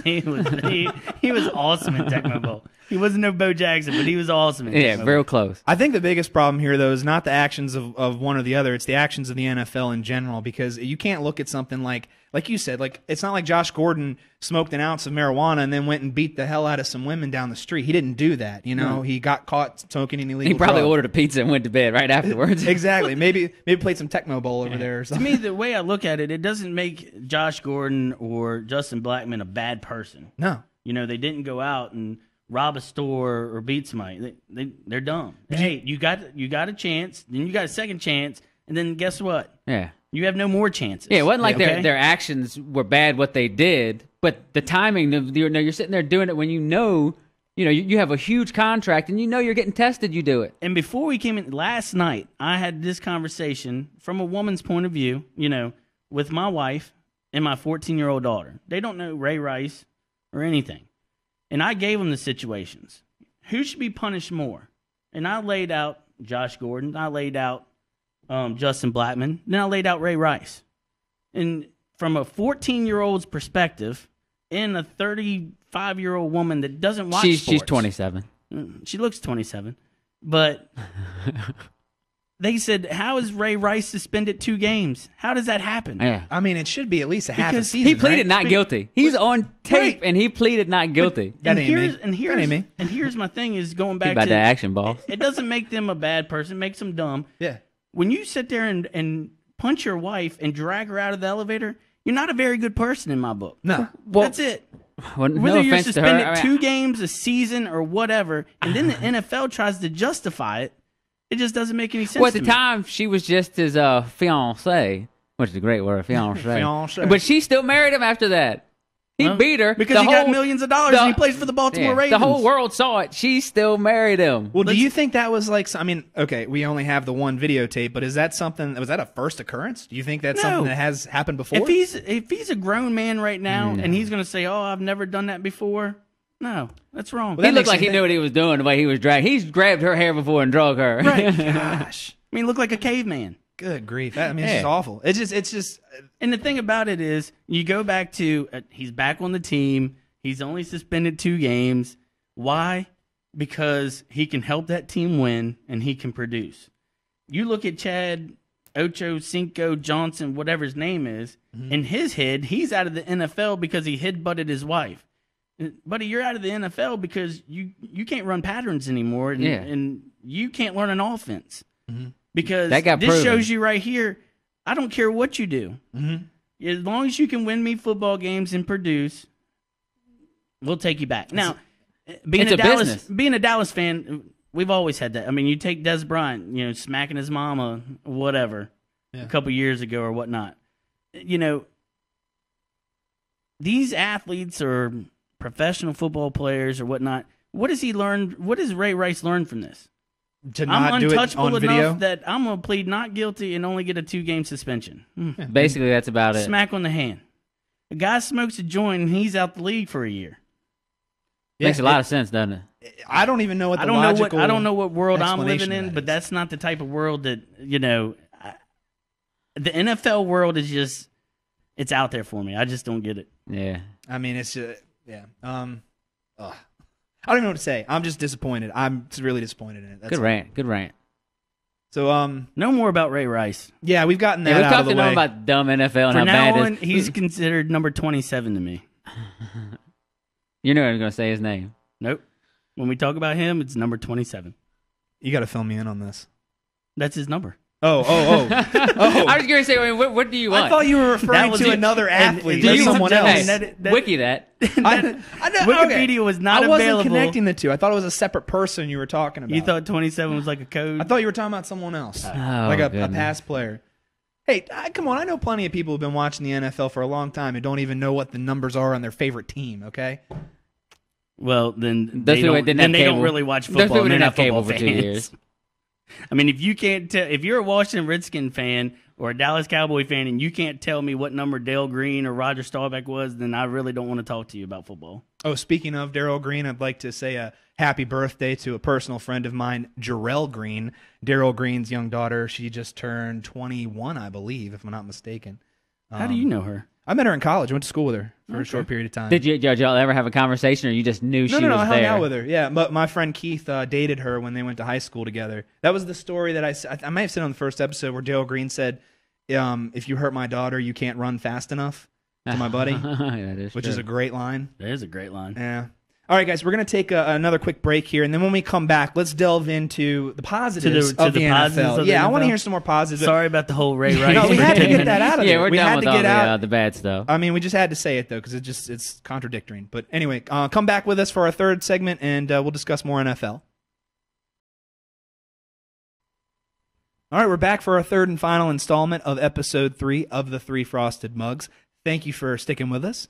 he was awesome in Tecmo Bowl. He wasn't no Bo Jackson, but he was awesome in Tecmo Bowl. Real close. I think the biggest problem here, though, is not the actions of one or the other. It's the actions of the NFL in general, because you can't look at something like you said, it's not like Josh Gordon smoked an ounce of marijuana and then went and beat the hell out of some women down the street. He didn't do that. He got caught smoking an illegal He probably drug. ordered a pizza and went to bed right afterwards. Exactly. Maybe played some Tecmo Bowl over there or something. To me, the way I look at it, it doesn't make Josh Gordon or Justin Blackman a bad person. No. They didn't go out and rob a store or beat somebody. They're dumb. Hey, you got a chance, then you got a second chance, and then guess what? Yeah. You have no more chances. Yeah, it wasn't like their actions were bad, what they did, but the timing. You're sitting there doing it when you have a huge contract and you're getting tested. You do it. And before we came in last night, I had this conversation from a woman's point of view. With my wife and my 14-year-old daughter. They don't know Ray Rice or anything, and I gave them the situations. Who should be punished more? And I laid out Josh Gordon. I laid out Justin Blackman. Then I laid out Ray Rice. And from a 14-year-old's perspective, and a 35-year-old woman that doesn't watch sports. She's 27. She looks 27. But they said, how is Ray Rice suspended 2 games? How does that happen? Yeah. I mean, it should be at least a half a Because season. He pleaded right? not guilty. He's on tape, Right. and he pleaded not guilty. That ain't me. And here's my thing is going back About to the action ball. It doesn't make them a bad person. It makes them dumb. Yeah. When you sit there and punch your wife and drag her out of the elevator, you're not a very good person in my book. No. Well, That's it. Well, no Whether you're offense to her, suspended 2 games a season or whatever, and then the NFL tries to justify it, it just doesn't make any sense. Well, at to the me. time, she was just his fiancée, which is a great word, fiancée. Fiancée. But she still married him after that. He beat her because he got millions of dollars and he plays for the Baltimore Ravens. The whole world saw it. She still married him. Well, do you think that was okay, we only have the one videotape, but is that something? Was that a first occurrence? Do you think that's something that has happened before? If he's a grown man right now and he's going to say, "Oh, I've never done that before," no, that's wrong. Well, he looked like he knew what he was doing the way he was dragged. He's grabbed her hair before and drug her. Right? Gosh, I mean, look like a caveman. Good grief! It's just awful. It's just. And the thing about it is, you go back to he's back on the team. He's only suspended 2 games. Why? Because he can help that team win and he can produce. You look at Chad Ocho Cinco Johnson, whatever his name is, in his head, he's out of the NFL because he headbutted his wife. Buddy, you're out of the NFL because you can't run patterns anymore, and you can't learn an offense. Mm-hmm. Because that got this proven. shows you right here, I don't care what you do. Mm-hmm. As long as you can win me football games and produce, we'll take you back. Now, being It's a business. Being a Dallas fan, we've always had that. I mean, you take Des Bryant, smacking his mama, whatever, a couple years ago or whatnot. These athletes or professional football players or whatnot, what does he learn? What does Ray Rice learn from this? To not do it untouchable on video? enough that I'm going to plead not guilty and only get a 2-game suspension. Basically, that's about it. Smack on the hand. A guy smokes a joint and he's out the league for a year. Makes a lot of sense, doesn't it? I don't even know what I don't know what world I'm living in, but that's not the type of world that the NFL world is just, it's out there for me. I just don't get it. Yeah. I mean, it's just, yeah. I don't even know what to say. I'm just disappointed. I'm really disappointed in it. That's Good rant. Good rant. So, no more about Ray Rice. yeah, we've gotten that Yeah, we've out talked of the enough way. about dumb NFL and For how now bad on, it is. he's considered number 27 to me. You're not even going to say his name. Nope. When we talk about him, it's number 27. You got to fill me in on this. That's his number. Oh. I was going to say, I mean, what do you want? I thought you were referring was to it. another athlete Do or you someone hey, else. Wiki that. I know, Wikipedia was not I wasn't available. connecting the two. I thought it was a separate person you were talking about. You thought 27 was like a code? I thought you were talking about someone else, like a past player. Hey, come on! I know plenty of people who've been watching the NFL for a long time who don't even know what the numbers are on their favorite team. Okay, well, then Those they people don't, didn't then have they don't cable. really watch Those football. people They're didn't not have cable football for 2 fans. years. I mean, if you can't tell, if you're a Washington Redskin fan or a Dallas Cowboy fan, and you can't tell me what number Dale Green or Roger Staubach was, then I really don't want to talk to you about football. Oh, speaking of Darryl Green, I'd like to say a happy birthday to a personal friend of mine, Jarrell Green. Darryl Green's young daughter. She just turned 21, I believe, if I'm not mistaken. How do you know her? I met her in college. I went to school with her for a short period of time. Did y'all ever have a conversation, or you just knew she was I hung there? out with her. Yeah, but my friend Keith dated her when they went to high school together. That was the story that I may have said on the first episode where Darryl Green said, if you hurt my daughter, you can't run fast enough, to my buddy, which is a great line. That is a great line. Yeah. All right, guys, we're going to take another quick break here, and then when we come back, let's delve into the positives of the NFL. I want to hear some more positives. Sorry about the whole Ray Rice. No, we had to get that out of there. Yeah, we're we done had with to all get out the bad stuff. I mean, we just had to say it, though, because it's contradictory. But anyway, come back with us for our third segment, and we'll discuss more NFL. All right, we're back for our third and final installment of Episode 3 of the Three Frosted Mugs. Thank you for sticking with us.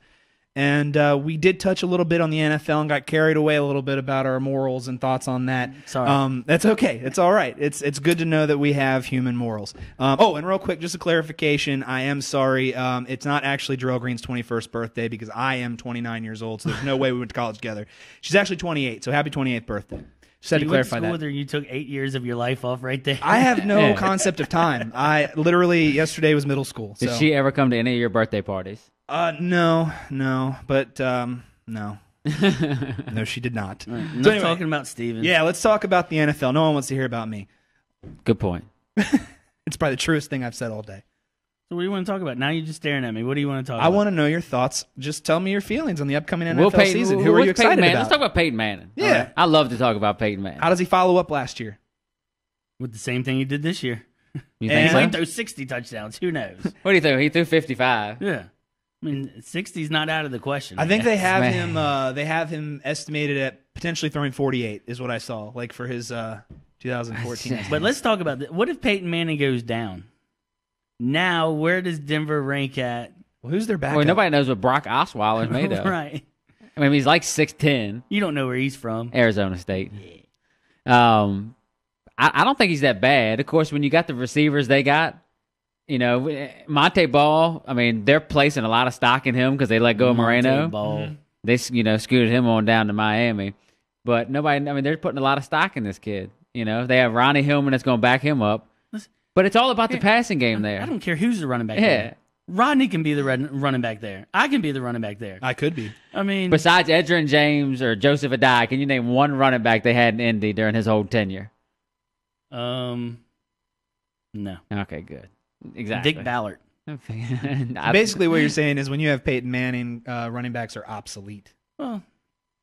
And we did touch a little bit on the NFL and got carried away a little bit about our morals and thoughts on that. Sorry. That's okay. It's all right. It's good to know that we have human morals. And real quick, just a clarification. I am sorry. It's not actually Jarrell Green's 21st birthday because I am 29 years old, so there's no way we went to college together. She's actually 28, so happy 28th birthday. Just had to clarify that. With her, you took 8 years of your life off right there. I have no concept of time. I literally, yesterday was middle school. Did she ever come to any of your birthday parties? No, but no. No, she did not. Right, so anyway, talking about Steven. Yeah, let's talk about the NFL. No one wants to hear about me. Good point. It's probably the truest thing I've said all day. So what do you want to talk about? Now you're just staring at me. What do you want to talk about? I want to know your thoughts. Just tell me your feelings on the upcoming NFL season. Who are you excited about? Let's talk about Peyton Manning. Yeah. Right. I love to talk about Peyton Manning. How does he follow up last year? With the same thing he did this year. You And- think He might so? throw 60 touchdowns. Who knows? What do you think? He threw 55. Yeah. I mean, 60's not out of the question. I think they have Man. him. They have him estimated at potentially throwing 48. Is what I saw. Like for his 2014. But let's talk about this. What if Peyton Manning goes down? Now, where does Denver rank at? Well, who's their backup? Well, nobody knows what Brock Osweiler's made of. Right. I mean, he's like 6'10", You don't know where he's from. Arizona State. I don't think he's that bad. Of course, when you got the receivers they got, Monte Ball, I mean, they're placing a lot of stock in him because they let go of Moreno. Ball. They, scooted him on down to Miami. But they're putting a lot of stock in this kid. They have Ronnie Hillman that's going to back him up. But it's all about the passing game there. I don't care who's the running back there. Rodney can be the running back there. I can be the running back there. I could be. I mean, Besides Edgerrin James or Joseph Adai, can you name one running back they had in Indy during his whole tenure? no. Okay, good. Exactly. Dick Ballard. Basically, what you're saying is when you have Peyton Manning, running backs are obsolete. Well,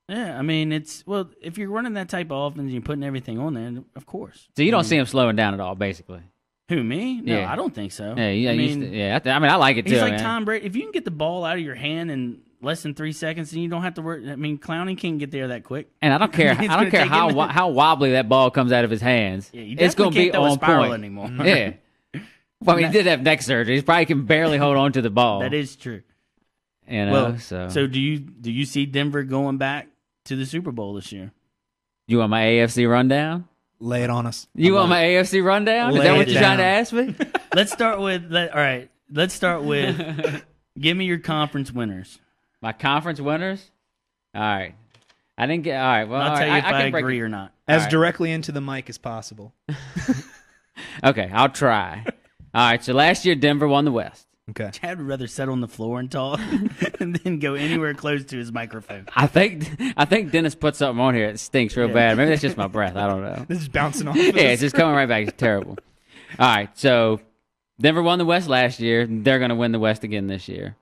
yeah. I mean, if you're running that type of offense and you're putting everything on there, of course. So you don't see him slowing down at all, basically. Who, me? No, Yeah. I don't think so. Yeah, I mean, I like it too. he's like man. Tom Brady. If you can get the ball out of your hand and less than 3 seconds, and you don't have to worry. I mean, Clowney can't get there that quick. And I don't care. I don't care how wobbly that ball comes out of his hands. Yeah, you it's going to be on point anymore. Yeah. Well, I mean, he did have neck surgery. He probably can barely hold on to the ball. That is true. You know, well, so do you see Denver going back to the Super Bowl this year? You want my AFC rundown? Lay it on us. You want my AFC rundown? Is that what you're trying to ask me? Let's start with all right. Let's start with give me your conference winners. My conference winners? All right. I didn't get all right. Well, I'll tell you if I agree it or not. As directly into the mic as possible. Okay, I'll try. All right, so last year Denver won the West. Okay. Chad would rather sit on the floor and talk and then go anywhere close to his microphone. I think Dennis put something on here that stinks real bad. Maybe that's just my breath. I don't know. This is bouncing off. Yeah, it's just coming right back. It's terrible. All right, so Denver won the West last year. They're going to win the West again this year.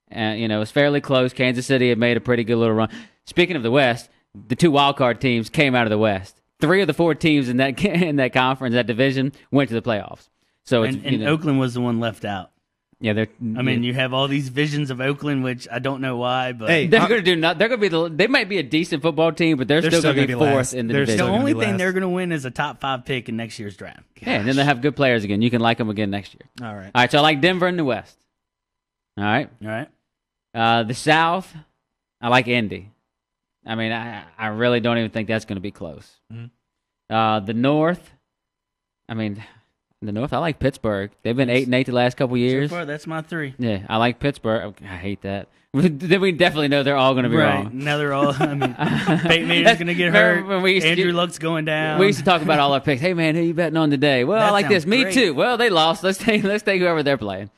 And you know, it's fairly close. Kansas City had made a pretty good little run. Speaking of the West, the 2 wildcard teams came out of the West. 3 of the 4 teams in that conference, that division, went to the playoffs. So and Oakland was the one left out. Yeah, I mean, you have all these visions of Oakland, which I don't know why, but hey, they're going to do not. They're going to be they might be a decent football team, but they're still going to be fourth in the division. The only thing they're going to win is a top 5 pick in next year's draft. Yeah, and then they have good players again. You can like them again next year. All right. All right. So I like Denver in the West. All right. All right. The South, I like Indy. I mean, I really don't even think that's going to be close. Mm-hmm. The North, I mean. In the North, I like Pittsburgh. They've been 8-8 the last couple years. So far, that's my 3. Yeah, I like Pittsburgh. I hate that. Then we definitely know they're all going to be wrong. Now they're all. I mean, Peyton Manning's going to get hurt. Andrew Luck's going down. We used to talk about all our picks. Hey man, who you betting on today? Well, I like this. Great. Me too. Well, they lost. Let's take whoever they're playing.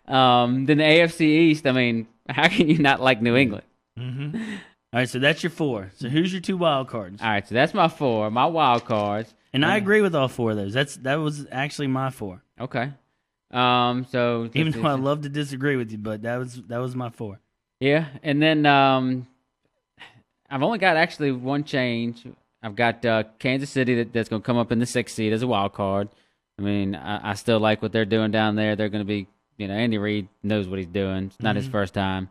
Then the AFC East. I mean, how can you not like New England? Mm-hmm. All right, so that's your 4. So who's your 2 wild cards? All right, so that's my 4. My wild cards. And I agree with all 4 of those. That was actually my 4. Okay. So even though I love to disagree with you, but that was my 4. Yeah, and then I've only got actually one change. I've got Kansas City that's going to come up in the 6th seed as a wild card. I mean, I still like what they're doing down there. They're going to be, Andy Reid knows what he's doing. It's not his first time.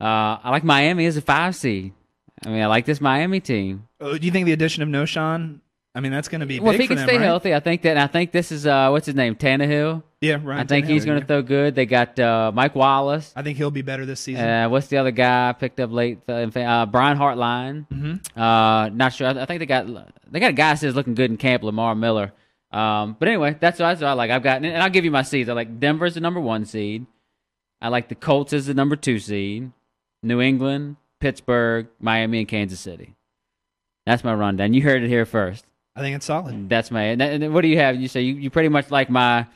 I like Miami as a 5 seed. I mean, I like this Miami team. Do you think the addition of Noshawn? I mean, that's going to be well. Big If he can stay healthy, I think this is what's his name, Tannehill. Yeah, right. I think he's going to throw good. They got Mike Wallace. I think he'll be better this season. What's the other guy I picked up late? Brian Hartline. Mm-hmm. Not sure. I think they got a guy that says looking good in camp, Lamar Miller. But anyway, that's what I like. And I'll give you my seeds. I like Denver as the number 1 seed. I like the Colts as the number 2 seed. New England, Pittsburgh, Miami, and Kansas City. That's my rundown. You heard it here first. I think it's solid. That's my. And what do you have? You say you pretty much like my.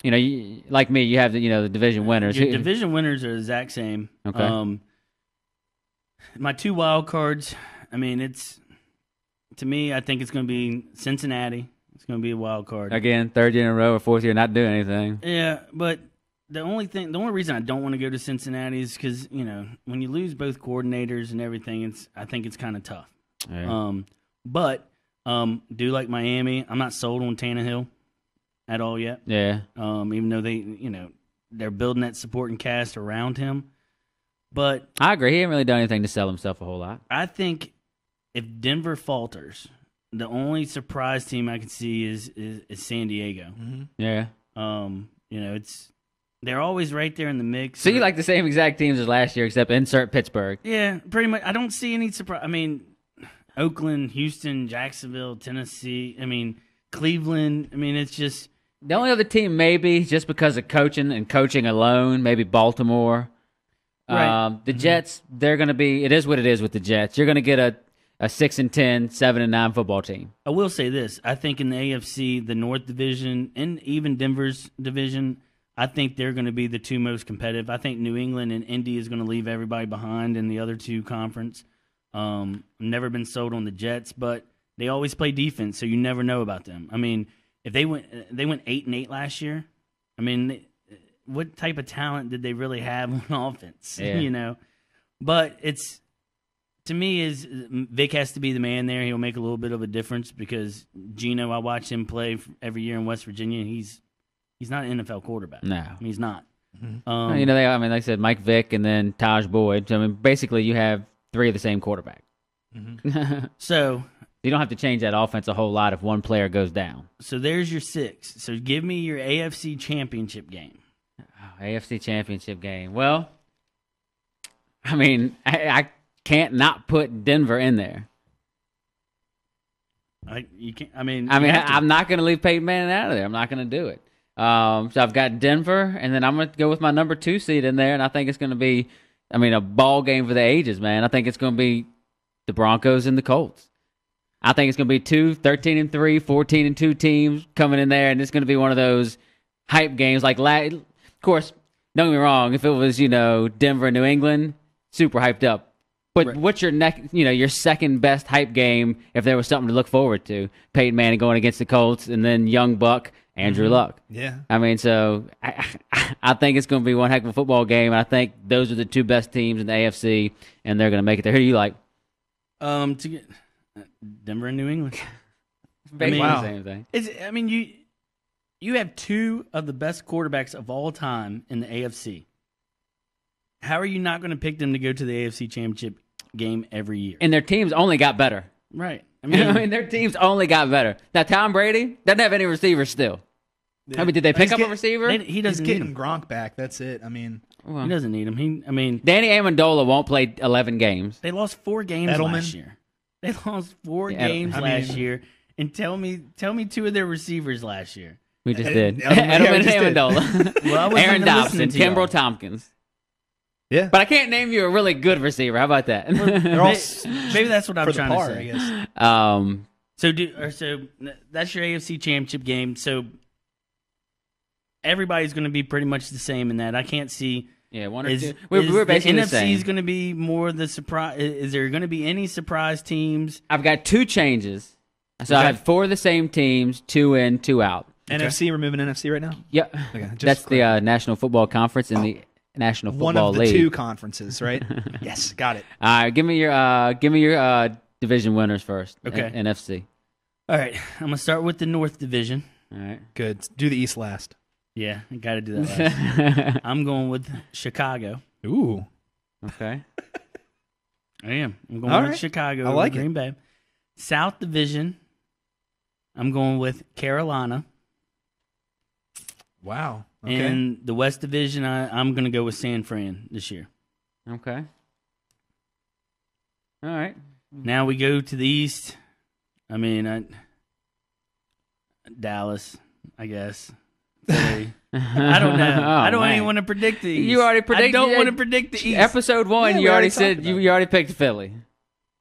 Like me, you have the division winners. Your division winners are the exact same. Okay. My 2 wild cards. I mean, to me. I think it's going to be Cincinnati. It's going to be a wild card again. 3rd year in a row or 4th year not doing anything. Yeah, but the only reason I don't want to go to Cincinnati is because when you lose both coordinators and everything, I think it's kind of tough. Yeah. But do like Miami. I'm not sold on Tannehill at all yet. Yeah. Even though they're building that supporting cast around him. But I agree. He ain't really done anything to sell himself a whole lot. I think if Denver falters, the only surprise team I can see is San Diego. Mm-hmm. Yeah. They're always right there in the mix. So you like the same exact teams as last year, except insert Pittsburgh. Yeah, pretty much. I don't see any surprise. I mean, Oakland, Houston, Jacksonville, Tennessee. I mean, Cleveland. I mean, it's just the only other team maybe just because of coaching and coaching alone. Maybe Baltimore. Right. The Jets. They're going to be. It is what it is with the Jets. You're going to get a 6-10, 7-9 football team. I will say this: I think in the AFC, the North Division, and even Denver's division, I think they're going to be the 2 most competitive. I think New England and Indy is going to leave everybody behind in the other 2 conference. Never been sold on the Jets, but they always play defense, so you never know about them. I mean, if they went 8-8 last year. I mean, what type of talent did they really have on offense? Yeah. But to me, Vic has to be the man there. He'll make a little bit of a difference because Geno, I watch him play every year in West Virginia. And he's not an NFL quarterback. No, he's not. You know, like I said, Mike Vick and then Taj Boyd. So, I mean, basically, you have 3 of the same quarterback. So you don't have to change that offense a whole lot if one player goes down. So there's your 6. So give me your AFC Championship game. AFC Championship game. Well, I mean, I can't not put Denver in there. You can't. I mean, I'm not going to leave Peyton Manning out of there. I'm not going to do it. So I've got Denver, and then I'm going to go with my number 2 seed in there, and I think it's going to be, a ball game for the ages, man. I think it's going to be the Broncos and the Colts. I think it's going to be 2 13-3, 14-2 teams coming in there, and it's going to be one of those hype games. Of course, don't get me wrong. If it was, Denver, New England, super hyped up. But what's your your second best hype game if there was something to look forward to? Peyton Manning going against the Colts, and then young buck Andrew Luck. Yeah. So I think it's going to be one heck of a football game. I think those are the 2 best teams in the AFC, and they're going to make it there. Who do you like? To get Denver and New England. Basically the same thing. You have 2 of the best quarterbacks of all time in the AFC. How are you not going to pick them to go to the AFC Championship game every year? And their teams only got better. Right. Their teams only got better. Now, Tom Brady doesn't have any receivers still. Yeah. Did they pick up a receiver? He doesn't need him. Gronk back. That's it. He doesn't need him. Danny Amendola won't play 11 games. They lost 4 games last year. They lost 4 games last year. And tell me 2 of their receivers last year. We just did. Edelman and Amendola. Aaron Dobson, Kimbrough Tompkins. Yeah. But I can't name you a really good receiver. How about that? Maybe that's what I'm trying to say. I guess. So that's your AFC Championship game. So everybody's going to be pretty much the same in that. I can't see. Yeah, one or two. We're basically the same. NFC is going to be more the surprise. Is there going to be any surprise teams? I've got 2 changes. So I have 4 of the same teams, 2 in, 2 out. NFC, we're moving NFC right now? Yep. Okay, that's the National Football Conference and the National Football League. One of the 2 conferences, right? Yes, got it. All right, give me your division winners first. Okay. NFC. All right, I'm going to start with the North Division. All right. Good. Do the East last. Yeah, I got to do that last. I'm going with Chicago. Ooh. Okay. I am. I'm going with Chicago. I like Green Bay. South Division, I'm going with Carolina. Wow. Okay. And the West Division, I'm going to go with San Fran this year. Okay. All right. Now we go to the East. Dallas, I guess. Philly. I don't know. I don't even want to predict the East. You already predicted. I don't want to predict the East. Episode 1, you already said you already picked Philly.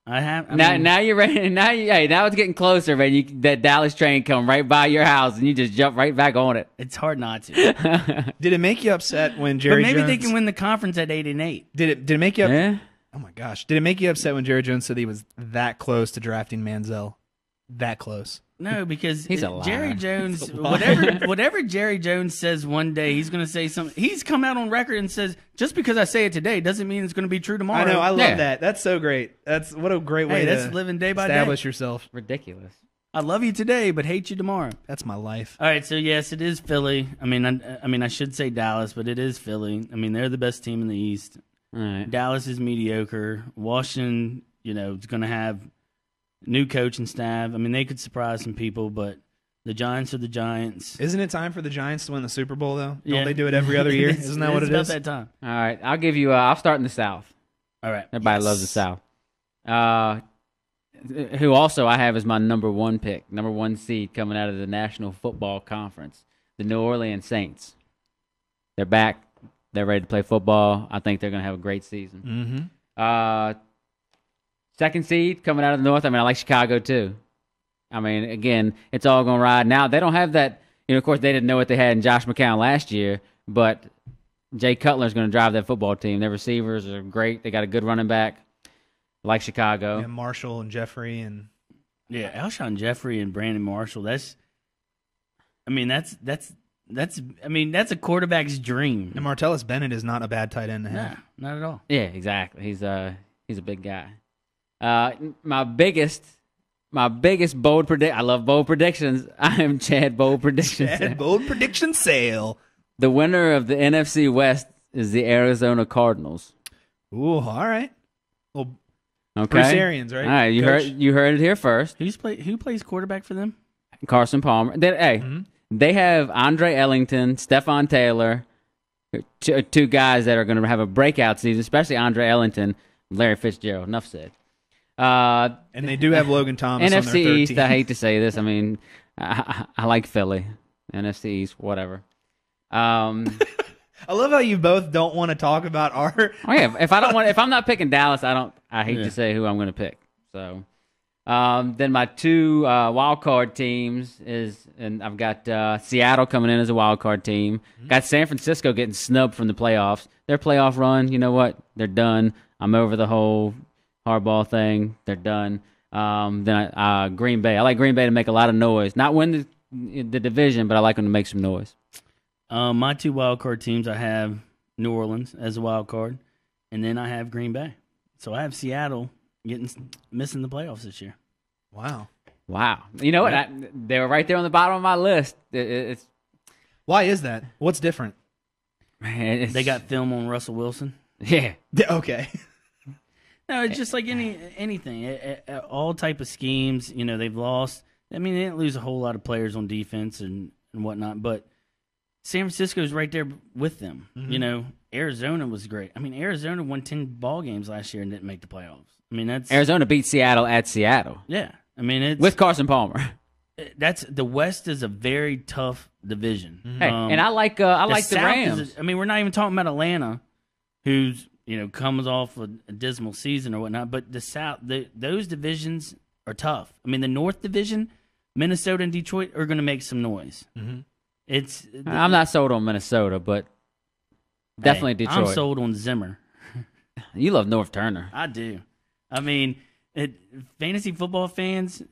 I have. Now you're ready. Now it's getting closer, man. That Dallas train come right by your house, and you just jump right back on it. It's hard not to. Did it make you upset when Jerry? But maybe Jones... they can win the conference at 8-8. Did it make you? Yeah. Oh my gosh! Did it make you upset when Jerry Jones said he was that close to drafting Manziel? That close? No, because he's a liar. Jerry Jones, whatever Jerry Jones says one day, he's going to say something. He's come out on record and says, just because I say it today doesn't mean it's going to be true tomorrow. I know. I love that. That's so great. What a great way to living day by day. Establish yourself. Ridiculous. I love you today, but hate you tomorrow. That's my life. All right, so yes, it is Philly. I should say Dallas, but it is Philly. They're the best team in the East. All right. Dallas is mediocre. Washington, is going to have new coaching staff. They could surprise some people, but the Giants are the Giants. Isn't it time for the Giants to win the Super Bowl, though? Don't they do it every other year? Isn't that what it is? It's about that time. All right, I'll give you. I'll start in the South. All right. Everybody loves the South. Who also I have as my number 1 pick, number 1 seed coming out of the National Football Conference, the New Orleans Saints. They're back. They're ready to play football. I think they're going to have a great season. Mm-hmm. Second seed coming out of the North. I like Chicago too. Again, it's all going to ride. Now, they don't have that. Of course, they didn't know what they had in Josh McCown last year, but Jay Cutler's going to drive that football team. Their receivers are great. They got a good running back, like Chicago. Yeah, Marshall and Jeffrey and Alshon Jeffrey and Brandon Marshall. That's a quarterback's dream. And Martellus Bennett is not a bad tight end to have. No, not at all. Yeah, exactly. He's a big guy. My biggest bold predict. I love bold predictions. I am Chad Bold Predictions. Chad Bold Prediction Sale. The winner of the NFC West is the Arizona Cardinals. Ooh, all right. Well, Okay. Bruce Arians, right? All right, you heard it here first. Who plays quarterback for them? Carson Palmer. They have Andre Ellington, Stephon Taylor, two guys that are going to have a breakout season, especially Andre Ellington, Larry Fitzgerald. Enough said. And they do have Logan Thomas on their NFC third East, team. I hate to say this. I mean, I like Philly. NFC East, whatever. I love how you both don't want to talk about our. Oh yeah, if I'm not picking Dallas, I hate to say who I'm going to pick. So, then my two wild card teams and I've got Seattle coming in as a wild card team. Got San Francisco getting snubbed from the playoffs. Their playoff run, you know what? They're done. I'm over the whole Harbaugh thing. They're done. Then Green Bay. I like Green Bay to make a lot of noise. Not win the division, but I like them to make some noise. My two wild card teams, I have New Orleans as a wild card, and then I have Green Bay. So I have Seattle missing the playoffs this year. Wow. You know what? They were right there on the bottom of my list. Why is that? What's different? Man, They got film on Russell Wilson. Yeah. Okay. No, it's just like anything. All type of schemes. You know, they've lost. I mean, they didn't lose a whole lot of players on defense and whatnot, but San Francisco's right there with them. Mm-hmm. You know, Arizona was great. I mean, Arizona won 10 ball games last year and didn't make the playoffs. I mean, that's Arizona beat Seattle at Seattle. Yeah, I mean, it's with Carson Palmer. That's the West is a very tough division. Mm-hmm. Hey, and I like the Rams. I mean, we're not even talking about Atlanta, who's comes off a dismal season or whatnot. But the South, those divisions are tough. I mean, the North Division, Minnesota and Detroit are going to make some noise. Mm-hmm. I'm not sold on Minnesota, but definitely Detroit. I'm sold on Zimmer. You love North Turner. I do. I mean, fantasy football fans,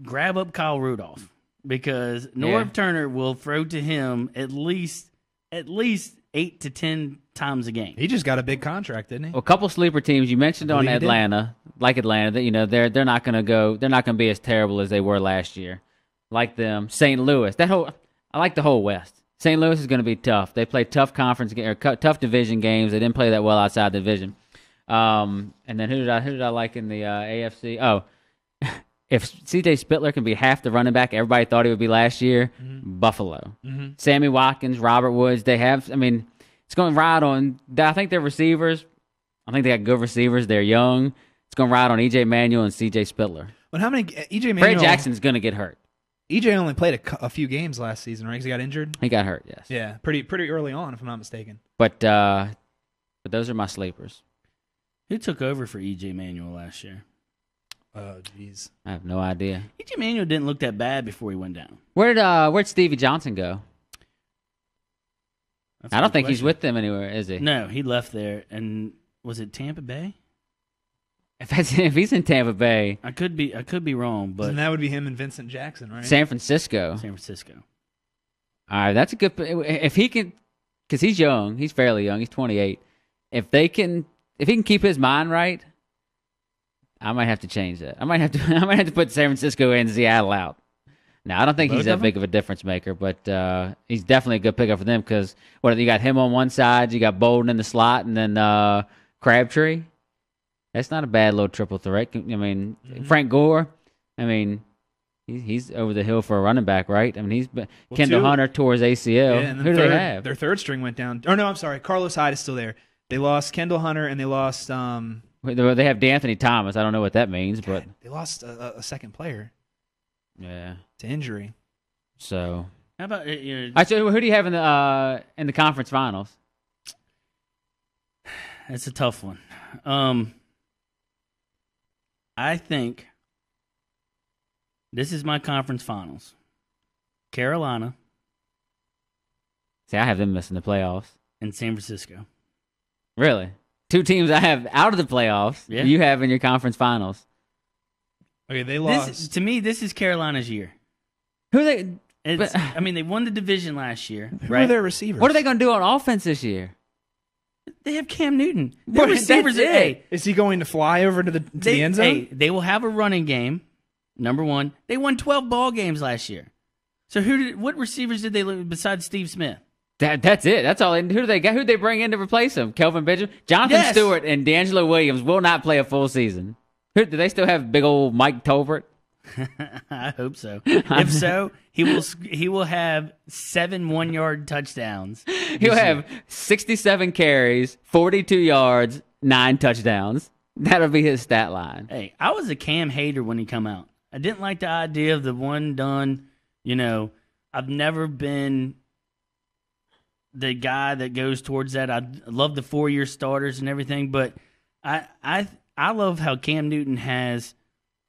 grab up Kyle Rudolph because North Turner will throw to him at least 8 to 10 times a game. He just got a big contract, didn't he? Well, a couple sleeper teams you mentioned on Atlanta, that they're not going to be as terrible as they were last year. Like them, St. Louis. I like the whole West. St. Louis is going to be tough. They play tough tough division games. They didn't play that well outside the division. And then who did I like in the AFC? Oh, if C.J. Spitler can be half the running back everybody thought he would be last year, Buffalo. Mm-hmm. Sammy Watkins, Robert Woods, it's going to ride on, I think their receivers, I think they got good receivers. They're young. It's going to ride on E.J. Manuel and C.J. Spitler. But how many, E.J. Manuel? Fred Jackson's going to get hurt. EJ only played a few games last season, right? Because he got injured. He got hurt, yes. Yeah, pretty early on, if I'm not mistaken. But those are my sleepers. Who took over for E.J. Manuel last year? Oh, jeez. I have no idea. E.J. Manuel didn't look that bad before he went down. Where'd Stevie Johnson go? I don't think he's with them anywhere, is he? No, he left there. And was it Tampa Bay? If he's in Tampa Bay, I could be wrong, but and that would be him and Vincent Jackson, right? San Francisco. All right, that's a good. If he can, because he's young, he's fairly young, he's 28. If he can keep his mind right, I might have to change that. I might have to put San Francisco and Seattle out. Now, I don't think he's that big of a difference maker, but he's definitely a good pickup for them because you got him on one side, you got Bolden in the slot, and then Crabtree. That's not a bad little triple threat. I mean, Frank Gore, he's over the hill for a running back, right? I mean, Kendall Hunter tore his ACL. Yeah, and who do they have? Their third string went down. Oh, no, I'm sorry. Carlos Hyde is still there. They lost Kendall Hunter, and they lost... They have DeAnthony Thomas. I don't know what that means, but... They lost a second player. Yeah. To injury. So... How about... So who do you have in the conference finals? That's a tough one. I think this is my conference finals. Carolina. See, I have them missing the playoffs. And San Francisco. Really? Two teams I have out of the playoffs. Yeah. You have in your conference finals. Okay, they lost. To me, this is Carolina's year. Who are they? They won the division last year. Who are their receivers? What are they going to do on offense this year? They have Cam Newton. Their receivers. Is he going to fly over to the end zone? They will have a running game. Number one, they won 12 ball games last year. So what receivers did they lose besides Steve Smith? That's it. That's all. Who do they got? Who they bring in to replace him? Kelvin Benjamin, Jonathan Stewart, and D'Angelo Williams will not play a full season. Do they still have big old Mike Tolbert? I hope so. If so, he will have 7 1-yard touchdowns. He'll have 67 carries, 42 yards, 9 touchdowns. That'll be his stat line. Hey, I was a Cam hater when he come out. I didn't like the idea of the one done. I've never been the guy that goes towards that. I love the 4-year starters and everything, but I love how Cam Newton has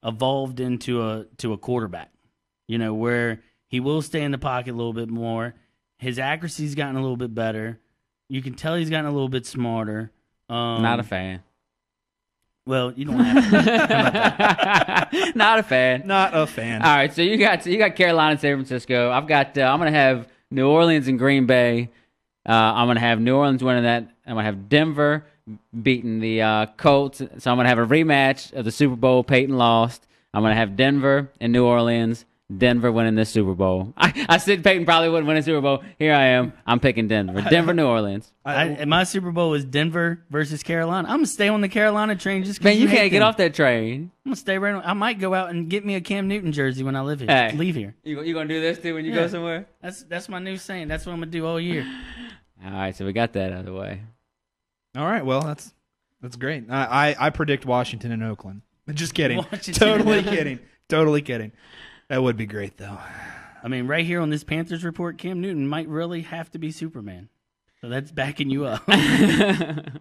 evolved into a quarterback. Where he will stay in the pocket a little bit more. His accuracy's gotten a little bit better. You can tell he's gotten a little bit smarter. Not a fan. Well, you don't have to. Not a fan. Not a fan. All right, so you got Carolina and San Francisco. I'm gonna have New Orleans and Green Bay. I'm gonna have New Orleans winning that. I'm gonna have Denver beating the Colts. So I'm gonna have a rematch of the Super Bowl Peyton lost. I'm gonna have Denver and New Orleans. Denver winning this Super Bowl. I said Peyton probably wouldn't win a Super Bowl. Here I am. I'm picking Denver. Denver, New Orleans. My Super Bowl is Denver versus Carolina. I'm going to stay on the Carolina train just Man, because you can't get off that train. I'm going to stay right on. I might go out and get me a Cam Newton jersey when I leave here. Hey, leave here. You going to do this too when you go somewhere? That's my new saying. That's what I'm going to do all year. All right, so we got that out of the way. All right, well, that's great. I predict Washington and Oakland. Just kidding. Totally kidding. Totally kidding. That would be great, though. I mean, right here on this Panthers report, Cam Newton might really have to be Superman. So that's backing you up. I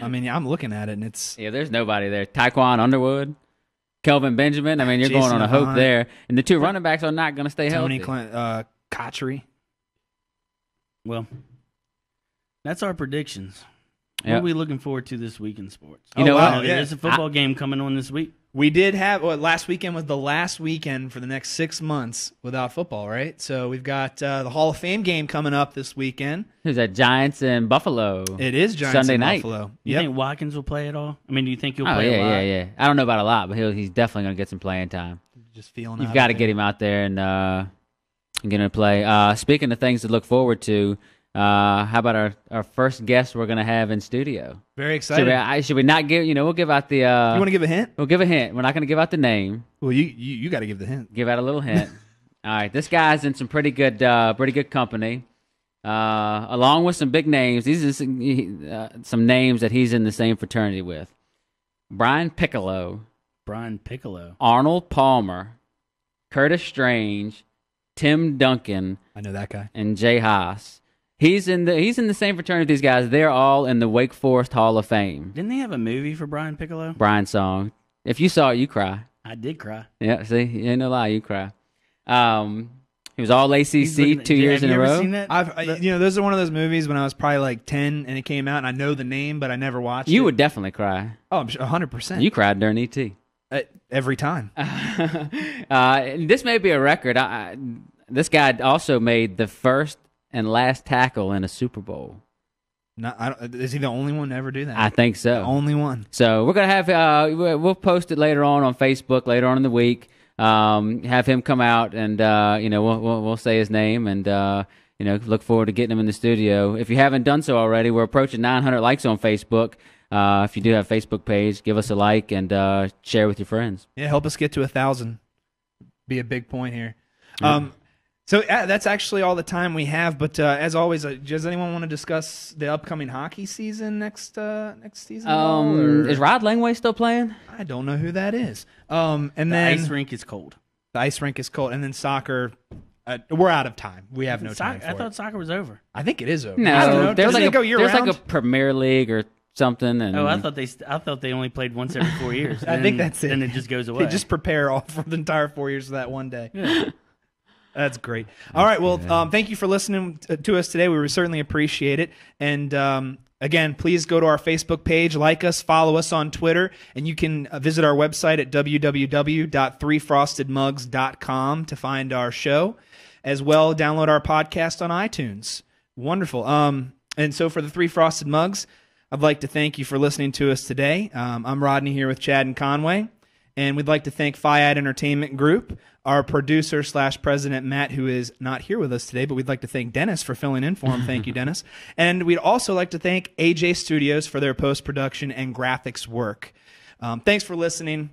mean, yeah, I'm looking at it, and it's... Yeah, there's nobody there. Taekwon Underwood, Kelvin Benjamin. I mean, you're Jason going on a hope Hunt. there. And the 2 running backs are not going to stay Tony healthy. Kotchery. Well, that's our predictions. What Yep. are we looking forward to this week in sports? You know what? Yeah. There's a football game coming on this week. We did have last weekend was the last weekend for the next 6 months without football, right? So we've got the Hall of Fame game coming up this weekend. Who's that? Giants and Buffalo. It is Giants Sunday and night. Buffalo. You think Watkins will play at all? I mean, do you think he'll Oh, play a lot? yeah. I don't know about a lot, but he's definitely going to get some playing time. Just feeling. You've got to get him out there and get him to play. Speaking of things to look forward to, how about our first guest we're going to have in studio? Very excited. Should we not give? We'll give out the. You want to give a hint? We'll give a hint. We're not going to give out the name. Well, you got to give the hint. Give out a little hint. All right, this guy's in some pretty good company, along with some big names. These are some names that he's in the same fraternity with: Brian Piccolo, Arnold Palmer, Curtis Strange, Tim Duncan. I know that guy. And Jay Haas. He's in the same fraternity with these guys. They're all in the Wake Forest Hall of Fame. Didn't they have a movie for Brian Piccolo? Brian's song. If you saw it, you cry. I did cry. Yeah, see, ain't no lie, you cry. He was all ACC 2 years in a row. Seen that? Those are one of those movies when I was probably like 10 and it came out, and I know the name, but I never watched it. You would definitely cry. Oh, I'm 100%. You cried during ET. Every time. This may be a record. This guy also made the first and last tackle in a Super Bowl. Is he the only one to ever do that? I think so. The only one. So we're gonna have we'll post it later on Facebook later on in the week. Have him come out and we'll say his name and look forward to getting him in the studio. If you haven't done so already, we're approaching 900 likes on Facebook. If you do have a Facebook page, give us a like and share with your friends. Yeah, help us get to 1,000. Be a big point here. Yeah. So that's actually all the time we have. But as always, does anyone want to discuss the upcoming hockey season next season? Is Rod Langway still playing? I don't know who that is. And the then ice rink is cold. The ice rink is cold, and then soccer. We're out of time. We have no time for I thought soccer was over. I think it is over. No, I don't know. there's Doesn't like a Premier League or something. And I thought they only played once every 4 years. I think that's it. Then it just goes away. They just prepare all for the entire 4 years of that one day. Yeah. That's great. All right. Well, thank you for listening to us today. We certainly appreciate it. And again, please go to our Facebook page, like us, follow us on Twitter, and you can visit our website at www.threefrostedmugs.com to find our show. As well, download our podcast on iTunes. Wonderful. And so for the Three Frosted Mugs, I'd like to thank you for listening to us today. I'm Rodney here with Chad and Conway. And we'd like to thank Fiat Entertainment Group, our producer / president, Matt, who is not here with us today, but we'd like to thank Dennis for filling in for him. Thank you, Dennis. And we'd also like to thank AJ Studios for their post-production and graphics work. Thanks for listening.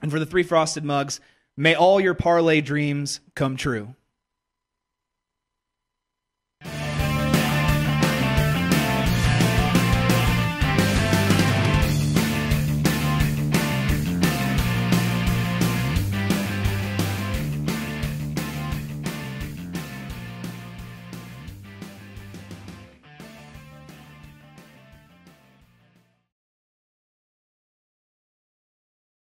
And for the 3 Frosted Mugs, may all your parlay dreams come true.